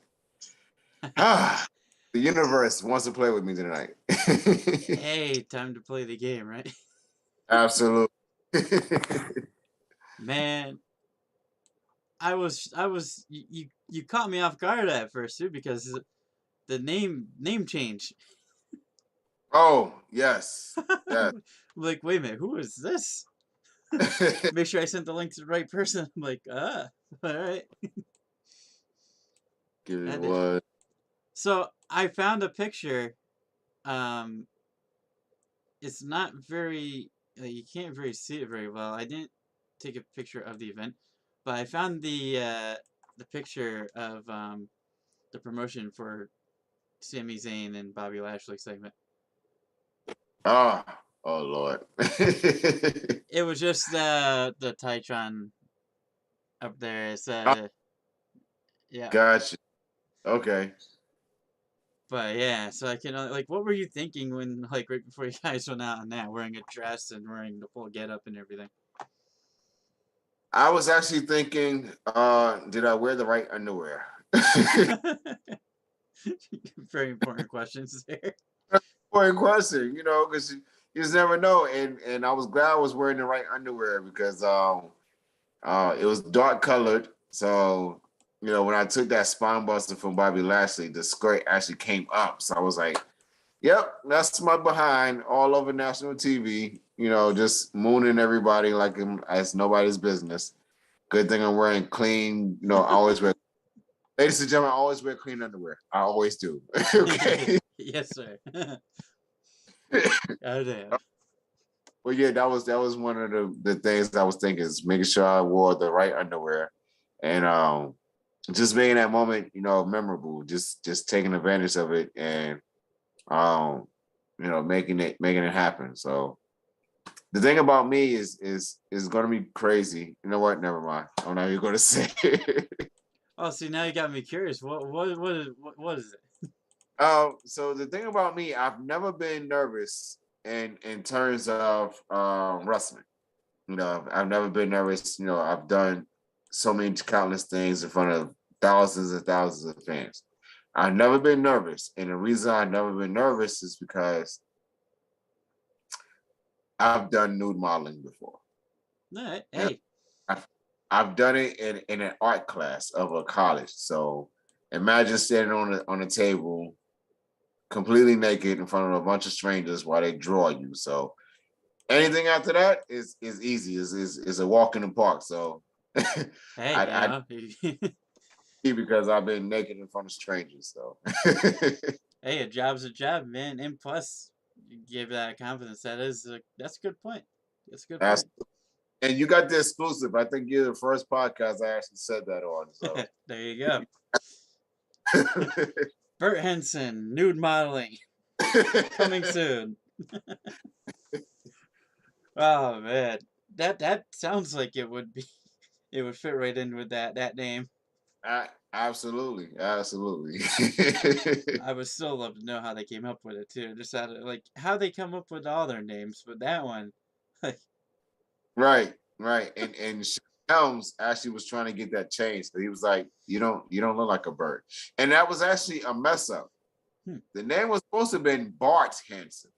Ah, the universe wants to play with me tonight. Hey, time to play the game, right? Absolutely. Man, you caught me off guard at first too because the name change. Oh yes, yes. Like, wait a minute, who is this? Make sure I sent the link to the right person. I'm like, all right. Give it one. So I found a picture. It's not very. You can't very see it very well. I didn't take a picture of the event, but I found the picture of the promotion for Sami Zayn and Bobby Lashley segment. Oh Lord. It was just the Titron up there. It's yeah. Gotcha. Okay. But yeah, so I can like, what were you thinking when like right before you guys went out on that, wearing a dress and wearing the full getup and everything? I was actually thinking, did I wear the right underwear? Very important questions there. important question, because you just never know. And I was glad I was wearing the right underwear because it was dark colored. So, when I took that spine buster from Bobby Lashley, the skirt actually came up. So I was like, yep, that's my behind all over national TV, just mooning everybody like it's nobody's business. Good thing I'm wearing clean, I always wear, ladies and gentlemen, I always wear clean underwear. I always do. Okay. Yes, sir. Oh, damn. Well, yeah, that was one of the things I was thinking is making sure I wore the right underwear, and just making that moment, memorable. Just taking advantage of it, and um, making it happen. So the thing about me is going to be crazy. You know what? Never mind. I'm not even going to say it. Oh, see, now you got me curious. What is it? So the thing about me, I've never been nervous in terms of wrestling. I've never been nervous. I've done so many countless things in front of thousands and thousands of fans. I've never been nervous. And the reason I've never been nervous is because I've done nude modeling before. All right. And Hey. I've, I've done it in an art class of a college. So imagine standing on a table completely naked in front of a bunch of strangers while they draw you. So anything after that is easy. Is a walk in the park. So Hey, I because I've been naked in front of strangers. So hey, a job's a job, man. And plus, you give that confidence. That's a good point. That's a good that's point. and you got the exclusive. I think you're the first podcast I actually said that on. So There you go. Bert Henson, nude modeling, coming soon. Oh man, that sounds like it would be. It would fit right in with that name. Absolutely, absolutely. I would still love to know how they came up with it too. Just how like how they come up with all their names, but that one, like, Right, right. And Helms actually was trying to get that changed. He was like, you don't look like a bird. And that was actually a mess up. hmm. The name was supposed to have been Bart Hanson.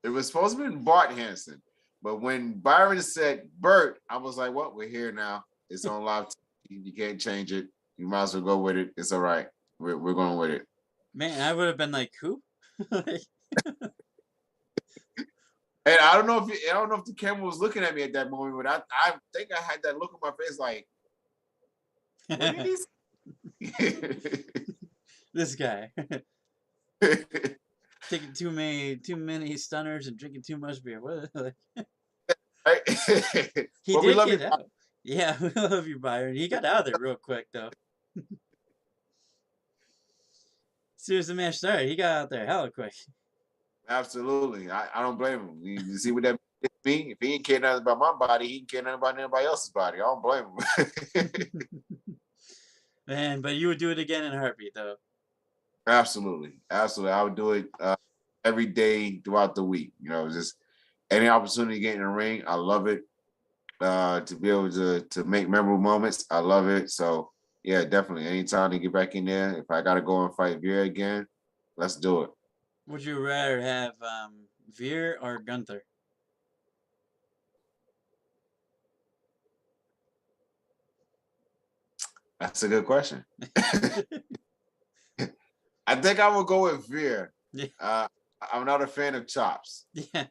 It was supposed to have been Bart Hanson. But when Byron said Bert, I was like, what? We're here now. It's on live TV. You can't change it. You might as well go with it. It's all right. We're going with it. Man, I would have been like, who? Like, And I don't know if the camera was looking at me at that moment, but I think I had that look on my face like, what did he say? this guy taking too many stunners and drinking too much beer. What? Like, Right? he Well, we did love get you. out. Yeah, we love you, Byron. He got out of there real quick though. As soon as the match started, he got out there hella quick. Absolutely. I don't blame him. You see what that means? If he ain't care nothing about my body, he ain't care nothing about anybody else's body. I don't blame him. Man, but you would do it again in a heartbeat though. Absolutely. Absolutely. I would do it every day throughout the week. Just any opportunity to get in the ring. I love it. To be able to make memorable moments. I love it. So yeah, definitely. Anytime to get back in there, if I gotta go and fight Veer again, let's do it. Would you rather have Veer or Gunther? That's a good question. I think I will go with Veer. Yeah. I'm not a fan of chops. Yeah.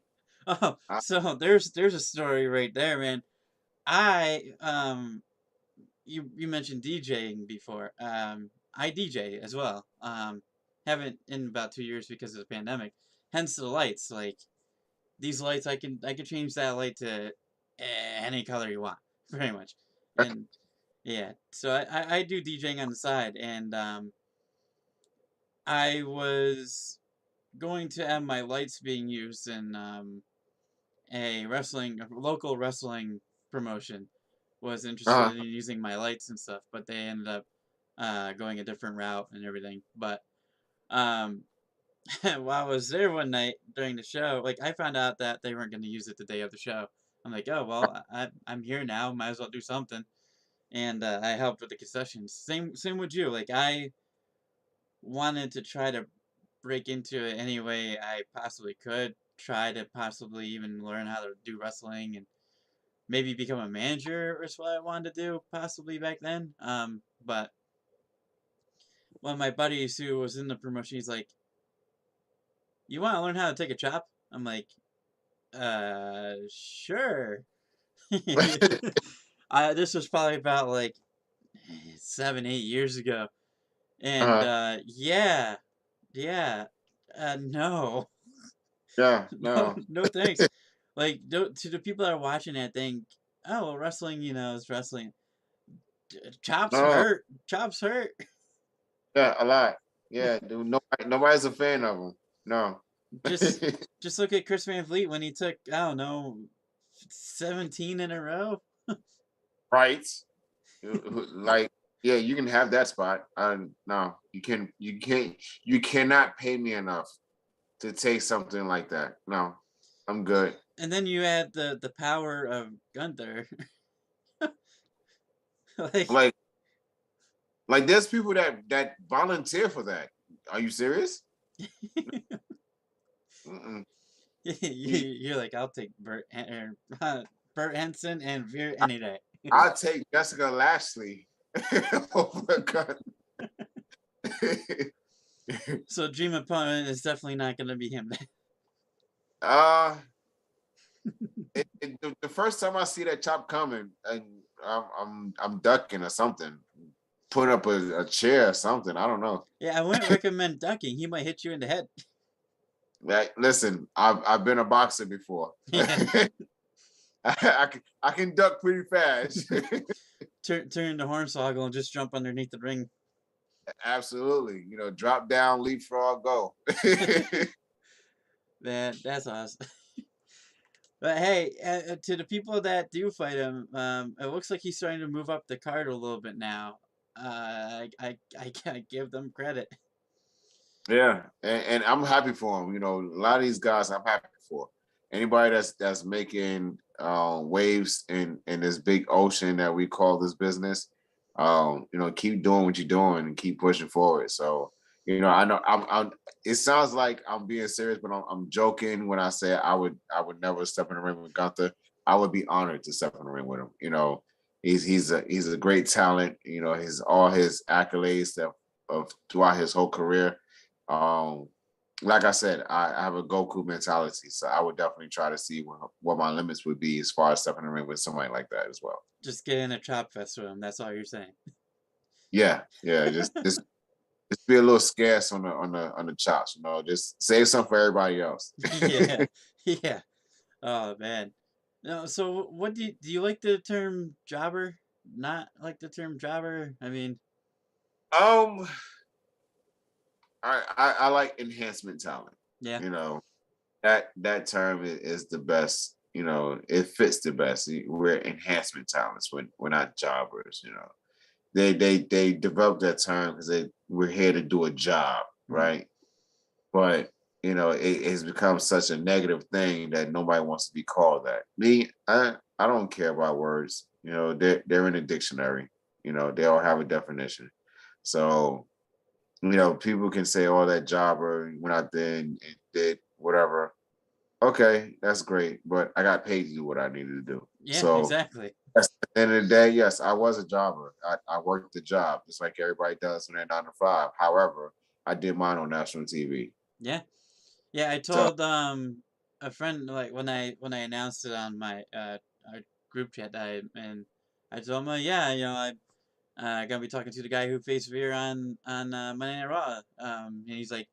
Oh, I, so there's a story right there, man. I you mentioned DJing before. I DJ as well. Haven't in about 2 years because of the pandemic. Hence the lights. Like these lights, I can change that light to any color you want, pretty much. And yeah, so I do DJing on the side, and I was going to have my lights being used in a local wrestling promotion was interested uh, in using my lights and stuff, but they ended up going a different route and everything. But um, while I was there one night during the show, like I found out that they weren't going to use it the day of the show. I'm like, oh well, I'm here now, might as well do something, and I helped with the concessions. Same with you. Like I wanted to try to break into it any way I possibly could. Try to possibly even learn how to do wrestling and maybe become a manager is what I wanted to do possibly back then. But one of my buddies who was in the promotion, he's like, "You want to learn how to take a chop?" I'm like, sure." This was probably about like 7, 8 years ago, and uh, yeah, yeah, no, yeah, no, no, no, thanks. Like to the people that are watching it, think, oh, well, wrestling, is wrestling. Chops no, hurt. Chops hurt. yeah, a lot. Yeah, dude, nobody's a fan of them. No. Just just look at Chris Van Vliet when he took, I don't know, 17 in a row. Right. Like, yeah, you can have that spot. No, you cannot pay me enough to take something like that. No, I'm good. And then you add the power of Gunther. Like, Like, there's people that volunteer for that. Are you serious? Mm-mm. You- you're like, I'll take Bert Henson and Veer any day. I'll take Jessica Lashley over Gun. So dream opponent is definitely not going to be him. uh, the first time I see that chop coming, and I'm ducking or something, put up a chair or something. I don't know. Yeah, I wouldn't recommend ducking. He might hit you in the head. Like, listen, I've been a boxer before. Yeah. I can duck pretty fast. Turn the hornswoggle and just jump underneath the ring. Absolutely, drop down, leapfrog, go. Man, that's awesome. But hey, to the people that do fight him, it looks like he's starting to move up the card a little bit now. I can't give them credit. Yeah, and I'm happy for him. A lot of these guys I'm happy for. Anybody that's making waves in this big ocean that we call this business, keep doing what you're doing and keep pushing forward. So, I know I'm it sounds like I'm being serious, but I'm joking when I say I would never step in the ring with Gunther. I would be honored to step in the ring with him. He's a great talent. His all his accolades that of throughout his whole career. um, like I said, I have a Goku mentality, so I would definitely try to see what my limits would be as far as stepping in the ring with somebody like that as well. Just get in a chop fest with him. That's all you're saying. Yeah, yeah, just be a little scarce on the chops, just save some for everybody else. Yeah, yeah. Oh man. No, so what do you like the term jobber? Not like the term jobber? I mean, um, I like enhancement talent. yeah. You know that term is the best. It fits the best. We're enhancement talents. We're not jobbers. They developed that term because we're here to do a job, Mhm. right? But it has become such a negative thing that nobody wants to be called that. Me, I don't care about words. They're in a dictionary. They all have a definition. So people can say, "Oh, that jobber went out there and did whatever." Okay, that's great, but I got paid to do what I needed to do. Yeah, So exactly. at the end of the day, yes, I was a jobber. I worked the job just like everybody does when they're 9 to 5. However, I did mine on national TV. Yeah. Yeah, I So told a friend, like when I announced it on my our group chat that I told him, yeah, I gonna be talking to the guy who faced Veer on Monday Night Raw. And he's like,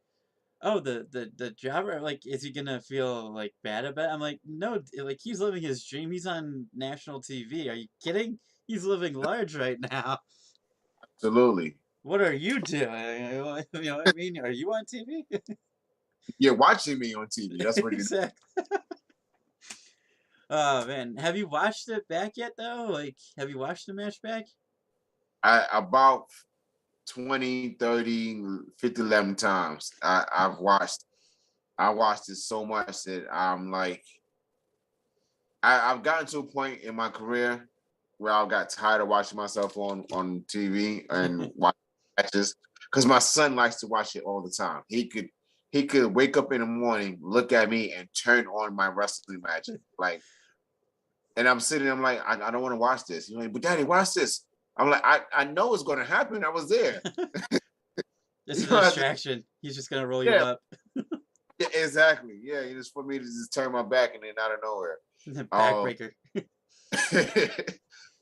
"Oh, the jobber, like, is he gonna feel like bad about it?" I'm like, "No, like he's living his dream. He's on national TV. Are you kidding? He's living large right now. absolutely, What are you doing? You know what I mean? Are you on TV?" you're watching me on TV. That's what you're. Exactly. Oh man, have you watched it back yet though? Like, have you watched the match back? About 20, 30, 50, 11 times. I watched it so much that I'm like, I've gotten to a point in my career where I got tired of watching myself on TV and watching matches because my son likes to watch it all the time. he could wake up in the morning, look at me, and turn on my wrestling match. Like, and I'm sitting, I'm like, I don't want to watch this. You're like, but Daddy, watch this. I'm like, I know it's gonna happen. I was there. It's You a know, distraction. He's just gonna roll you yeah, up. yeah, exactly. Yeah, it's just for me to just turn my back and then out of nowhere. Um, Backbreaker.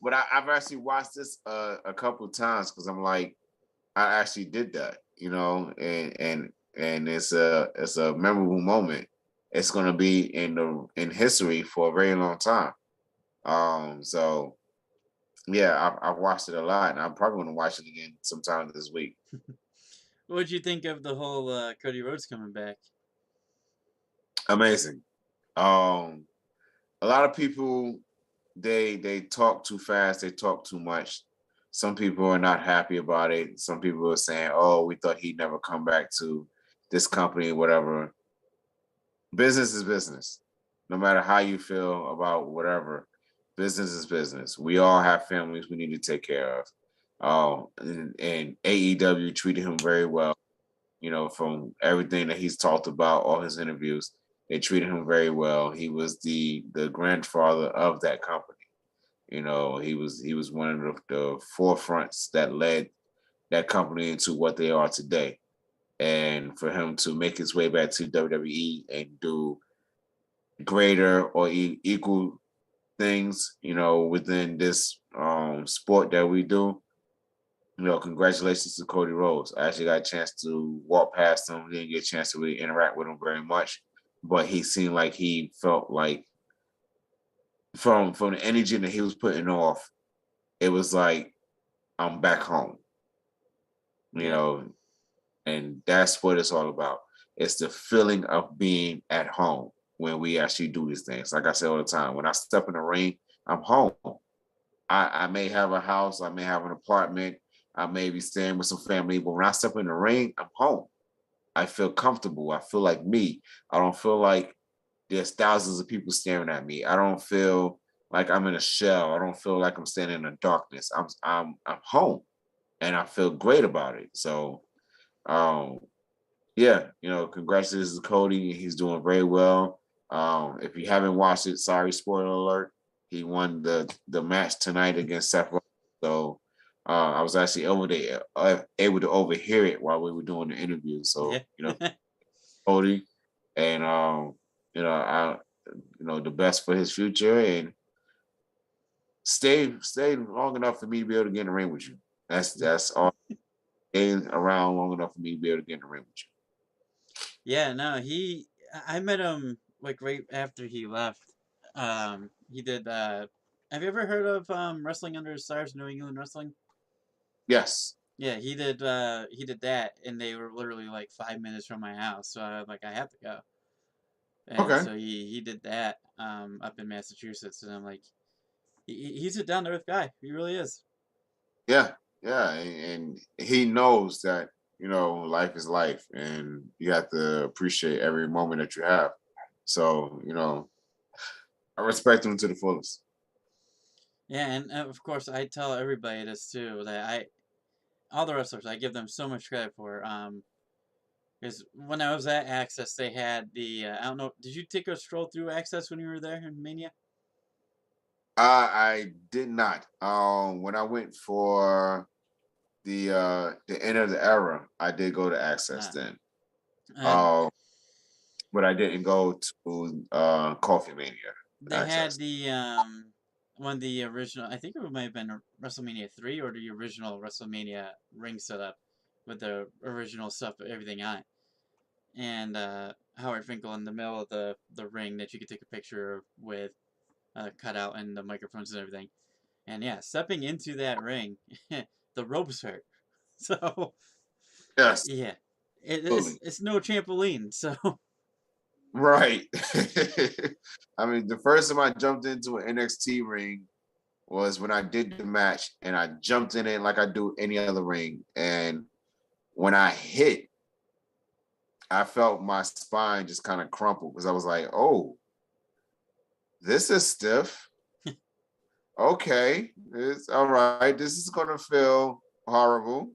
but I've actually watched this a couple of times because I'm like, I actually did that, and it's a memorable moment. It's gonna be in history for a very long time. So yeah, I've watched it a lot, and I'm probably gonna watch it again sometime this week. What would you think of the whole Cody Rhodes coming back? Amazing. Um, a lot of people they talk too fast, they talk too much. Some people are not happy about it. Some people are saying, "Oh, we thought he'd never come back to this company, whatever." Business is business. No matter how you feel about whatever, business is business. We all have families we need to take care of. And AEW treated him very well. From everything that he's talked about, all his interviews, they treated him very well. He was the grandfather of that company. He was one of the forefronts that led that company into what they are today. And for him to make his way back to WWE and do greater or equal things, within this sport that we do. Congratulations to Cody Rhodes. I actually got a chance to walk past him, didn't get a chance to really interact with him very much, but he seemed like he felt like from the energy that he was putting off, it was like I'm back home, you Yeah. know, and that's what it's all about. It's the feeling of being at home when we actually do these things. Like I say all the time, when I step in the ring, I'm home. I may have a house, I may have an apartment, I may be staying with some family, but when I step in the ring, I'm home. I feel comfortable. I feel like me. I don't feel like there's thousands of people staring at me. I don't feel like I'm in a shell. I don't feel like I'm standing in the darkness. I'm home and I feel great about it. So um yeah, congratulations to Cody. He's doing very well. If you haven't watched it, sorry, spoiler alert. He won the match tonight against Seth Rollins. So I was actually able to overhear it while we were doing the interview. Yeah. So Cody, and I the best for his future, and stay long enough for me to be able to get in the ring with you. That's all. Stay around long enough for me to be able to get in the ring with you. Yeah, no, I met him like right after he left. He did have you ever heard of Wrestling Under the Stars, New England Wrestling? Yes. Yeah, he did that and they were literally like 5 minutes from my house. So I was like I have to go. And Okay. so he did that up in Massachusetts and I'm like he's a down to earth guy. He really is. Yeah, yeah, and he knows that life is life, and you have to appreciate every moment that you have. So I respect him to the fullest. Yeah, and of course I tell everybody this too that I all the wrestlers I give them so much credit for. Because when I was at Access, they had the I don't know. Did you take a stroll through Access when you were there in Mania? I did not. When I went for the end of the era, I did go to Access Uh, then. uh, Um, but I didn't go to Coffee Mania they had Access. the one of the original. I think it might have been WrestleMania 3 or the original WrestleMania ring setup with the original stuff, everything on it, and Howard Finkel in the middle of the ring that you could take a picture of with cut out and the microphones and everything. And yeah, stepping into that ring, the ropes hurt. So Yes, yeah, absolutely. it's no trampoline. So Right. I mean, the first time I jumped into an NXT ring was when I did the match, and I jumped in it like I do any other ring. And when I hit, I felt my spine just kind of crumple because I was like, oh, this is stiff. Okay, it's all right. This is gonna feel horrible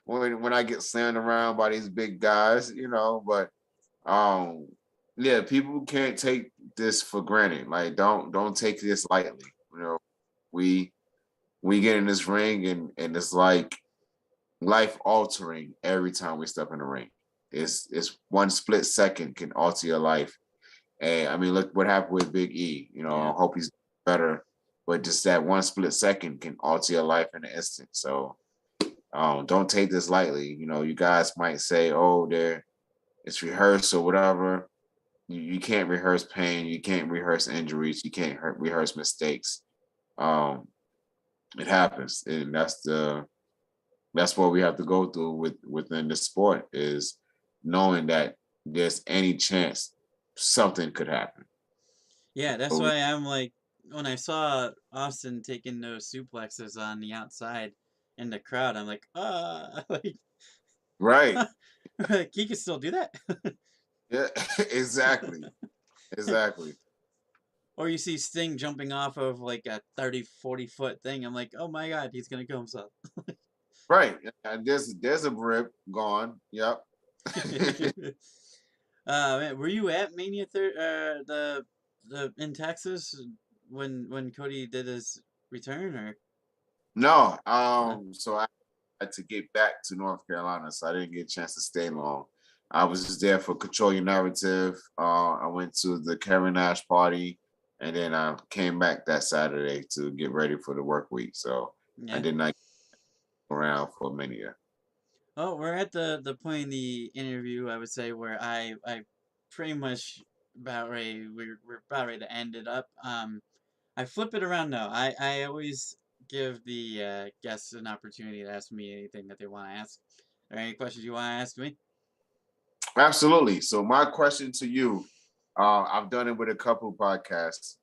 when I get slammed around by these big guys, but um yeah, people can't take this for granted. Like don't take this lightly. We we get in this ring and it's like life altering every time we step in the ring. It's one split second can alter your life. And I mean, look what happened with Big E. I Yeah. hope he's better, but just that one split second can alter your life in an instant. So don't take this lightly. You guys might say, "Oh, it's rehearsed or whatever." You can't rehearse pain. You can't rehearse injuries. You can't rehearse mistakes. Um, it happens, and that's what we have to go through within the sport is knowing that there's any chance something could happen. Yeah, that's So why I'm like, when I saw Austin taking those suplexes on the outside in the crowd, I'm like, like, right, like he can still do that. yeah, exactly, exactly, Or you see Sting jumping off of like a 30, 40 foot thing. I'm like, oh my God, he's gonna kill himself. right. And there's a rib gone. Yep. Man, were you at Mania the in Texas when Cody did his return or? No, Uh, so I had to get back to North Carolina, so I didn't get a chance to stay long. I was just there for Control Your Narrative. I went to the Kevin Nash party, and then I came back that Saturday to get ready for the work week. So I yeah. did not get around for many. Oh, we're at the point in the interview, I would say, where I pretty much we're about ready to end it up. I flip it around though. I always give the guests an opportunity to ask me anything that they want to ask. Are there any questions you want to ask me? Absolutely. So my question to you, I've done it with a couple podcasts.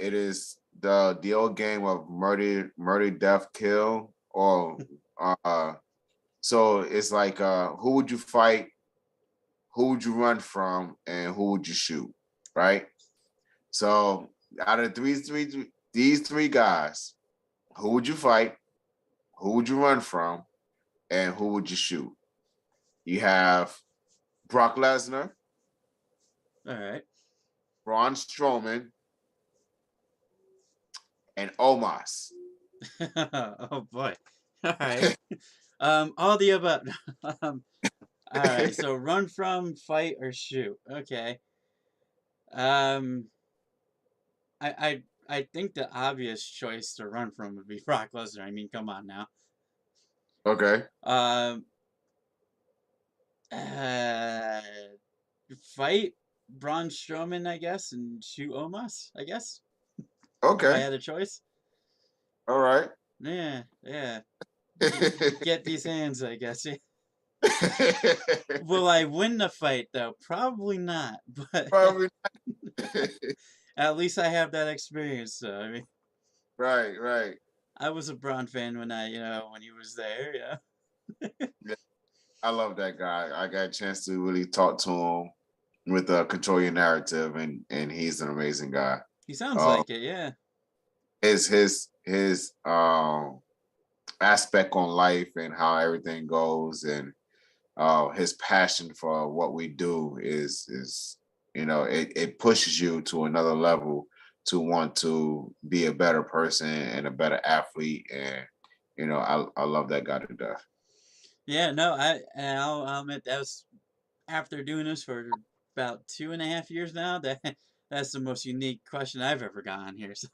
It is the old game of murder, death, kill, or so it's like who would you fight, who would you run from, and who would you shoot, right? So out of these three guys, who would you fight, who would you run from, and who would you shoot? You have Brock Lesnar, All right. Braun Strowman, and Omos. Oh boy. All right. All the above. um, all right. So run from, fight, or shoot. Okay. Um, I think the obvious choice to run from would be Brock Lesnar. I mean, come on now. Okay. Um, uh, fight Braun Strowman, I guess, and shoot Omos, I guess, if I Okay. had a choice. All right. Yeah, yeah. Get these hands, I guess. Yeah. Will I win the fight though? Probably not, but Probably. at least I have that experience. So I mean, Right. Right. I was a Braun fan when when he was there. Yeah, Yeah, I love that guy. I got a chance to really talk to him with Control Your Narrative, and he's an amazing guy. he sounds Uh, like it. Yeah, his aspect on life and how everything goes, and his passion for what we do is it pushes you to another level to want to be a better person and a better athlete, and I love that guy to death. yeah. No, I'll admit that was after doing this for about 2.5 years now. That's the most unique question I've ever gotten here. So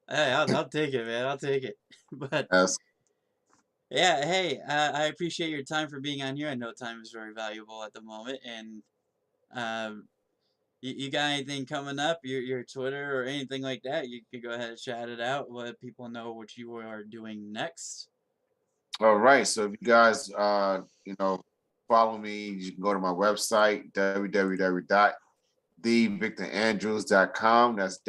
hey, I'll take it, man. I'll take it. But That's yeah, hey, I appreciate your time for being on here. I know time is very valuable at the moment, and um, you got anything coming up? Your Twitter or anything like that? You could go ahead and chat it out. Let people know what you are doing next. all right. So if you guys follow me, you can go to my website www.thevictorandrews.com. That's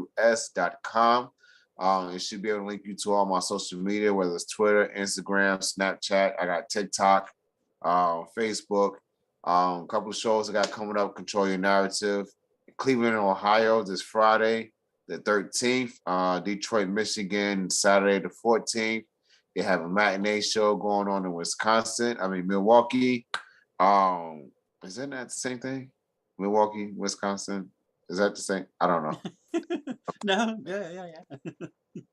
www.thevictorandrews.com. It should be able to link you to all my social media, whether it's Twitter, Instagram, Snapchat. I got TikTok, Facebook. A couple of shows I got coming up. Control Your Narrative. Cleveland, Ohio, this Friday, the 13th. Detroit, Michigan, Saturday the 14th. They have a matinee show going on in Wisconsin. I mean Milwaukee. Um, isn't that the same thing? Milwaukee, Wisconsin. Is that the same? I don't know. No, yeah.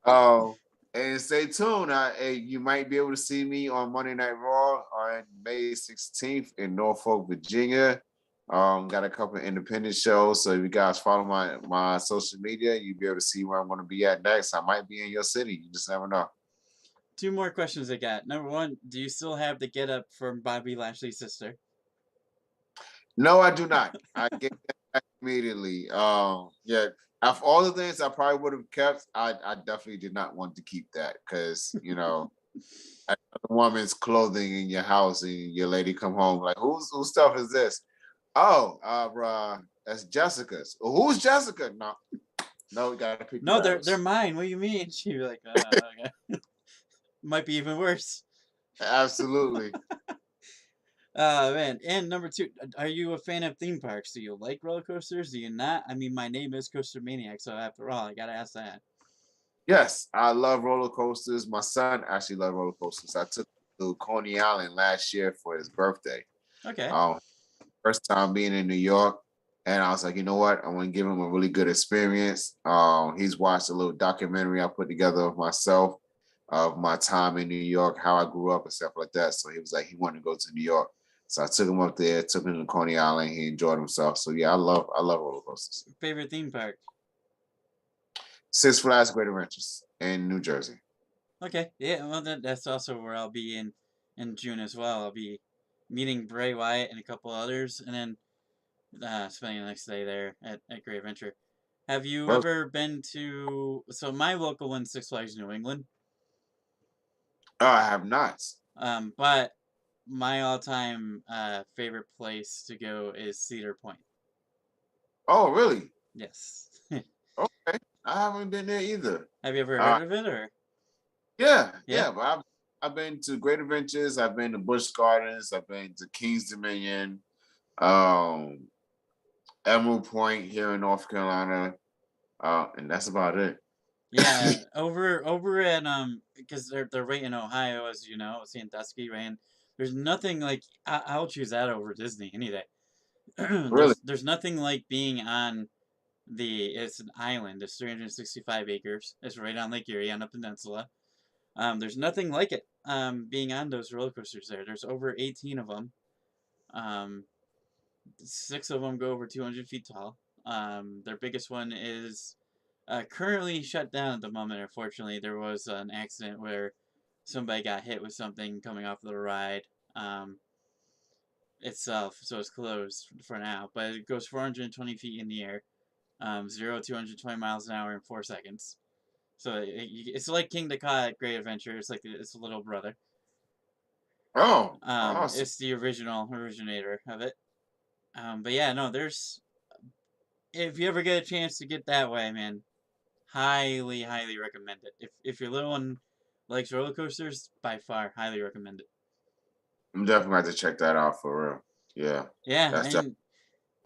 Oh, and stay tuned. You might be able to see me on Monday Night Raw on May 16th in Norfolk, Virginia. Got a couple of independent shows. So if you guys follow my social media, you'll be able to see where I'm going to be at next. I might be in your city. You just never know. Two more questions I got. Number one, do you still have the get up from Bobby Lashley's sister? No, I do not. I get that back immediately. Yeah. Of all the things I probably would have kept, I definitely did not want to keep that because a woman's clothing in your house and your lady come home like whose stuff is this? Oh, that's Jessica's. Who's Jessica? No, we gotta pick No, the they're rabbits. mine. What do you mean? She'd be like, okay. Might be even worse. Absolutely. Man. And number two, are you a fan of theme parks? Do you like roller coasters? Do you not? I mean, my name is Coaster Maniac, so after all, I gotta ask that. Yes, I love roller coasters. My son actually loved roller coasters. I took him to Coney Island last year for his birthday. Okay. Um, First time being in New York. And I was like, you know what? I want to give him a really good experience. He's watched a little documentary I put together of myself, of my time in New York, how I grew up and stuff like that. So he was like, he wanted to go to New York. So I took him up there, took him to Coney Island. He enjoyed himself. So yeah, I love roller coasters. Favorite theme park? Six Flags Great Adventures in New Jersey. Okay. Yeah. Well, that's also where I'll be in June as well. I'll be meeting Bray Wyatt and a couple others, and then spending the next day there at Great Adventure. Have you Well, ever been to? So my local one's Six Flags New England. I have not. But my all-time favorite place to go is Cedar Point. Oh, really? Yes. Okay. I haven't been there either. Have you ever Uh, heard of it or? yeah, Yeah. yeah. But I've been to Great Adventures. I've been to Busch Gardens. I've been to Kings Dominion, um, Emerald Point here in North Carolina, and that's about it. Yeah, over at because they're right in Ohio, as you know, Sandusky, right? And there's nothing like I'll choose that over Disney any day. Really? There's nothing like being on it's an island. It's 365 acres. It's right on Lake Erie on a peninsula. There's nothing like it. Being on those roller coasters there. There's over 18 of them. Um, six of them go over 200 feet tall. Their biggest one is currently shut down at the moment. Unfortunately, there was an accident where somebody got hit with something coming off the ride um, itself, so it's closed for now. But it goes 420 feet in the air, 0 to 220 miles an hour in 4 seconds. So it's like King Dakar at Great Adventure. It's like it's a little brother. Oh, awesome. It's the originator of it. But yeah, no, there's if you ever get a chance to get that way, man, highly recommend it. If your little one likes roller coasters, by far, highly recommend it. I'm definitely going to check that out for real. Yeah, Yeah, that's definitely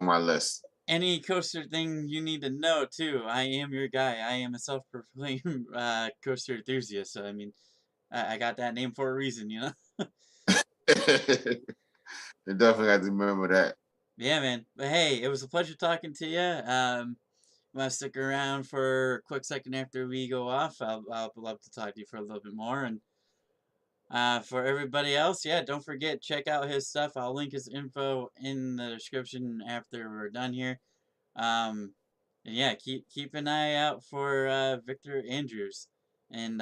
and on my list. any coaster thing you need to know too. I am your guy. I am a self-proclaimed coaster enthusiast. So I mean, I got that name for a reason, you know. You definitely got to remember that. Yeah, man. But hey, it was a pleasure talking to you. Want to stick around for a quick second after we go off? I'll love to talk to you for a little bit more. And for everybody else, yeah, don't forget, check out his stuff. I'll link his info in the description after we're done here. Um, and yeah, keep an eye out for Victor Andrews and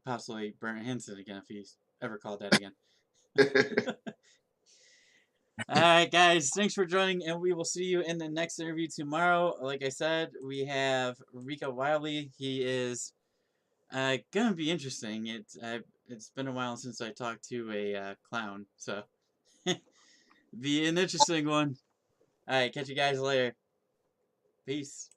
possibly Brent Henson again if he's ever called that again. All right, guys, thanks for joining, and we will see you in the next interview tomorrow. Like I said, we have Rika Wiley. He is gonna be interesting. It's been a while since I talked to a clown, so be an interesting one. All right, catch you guys later. Peace.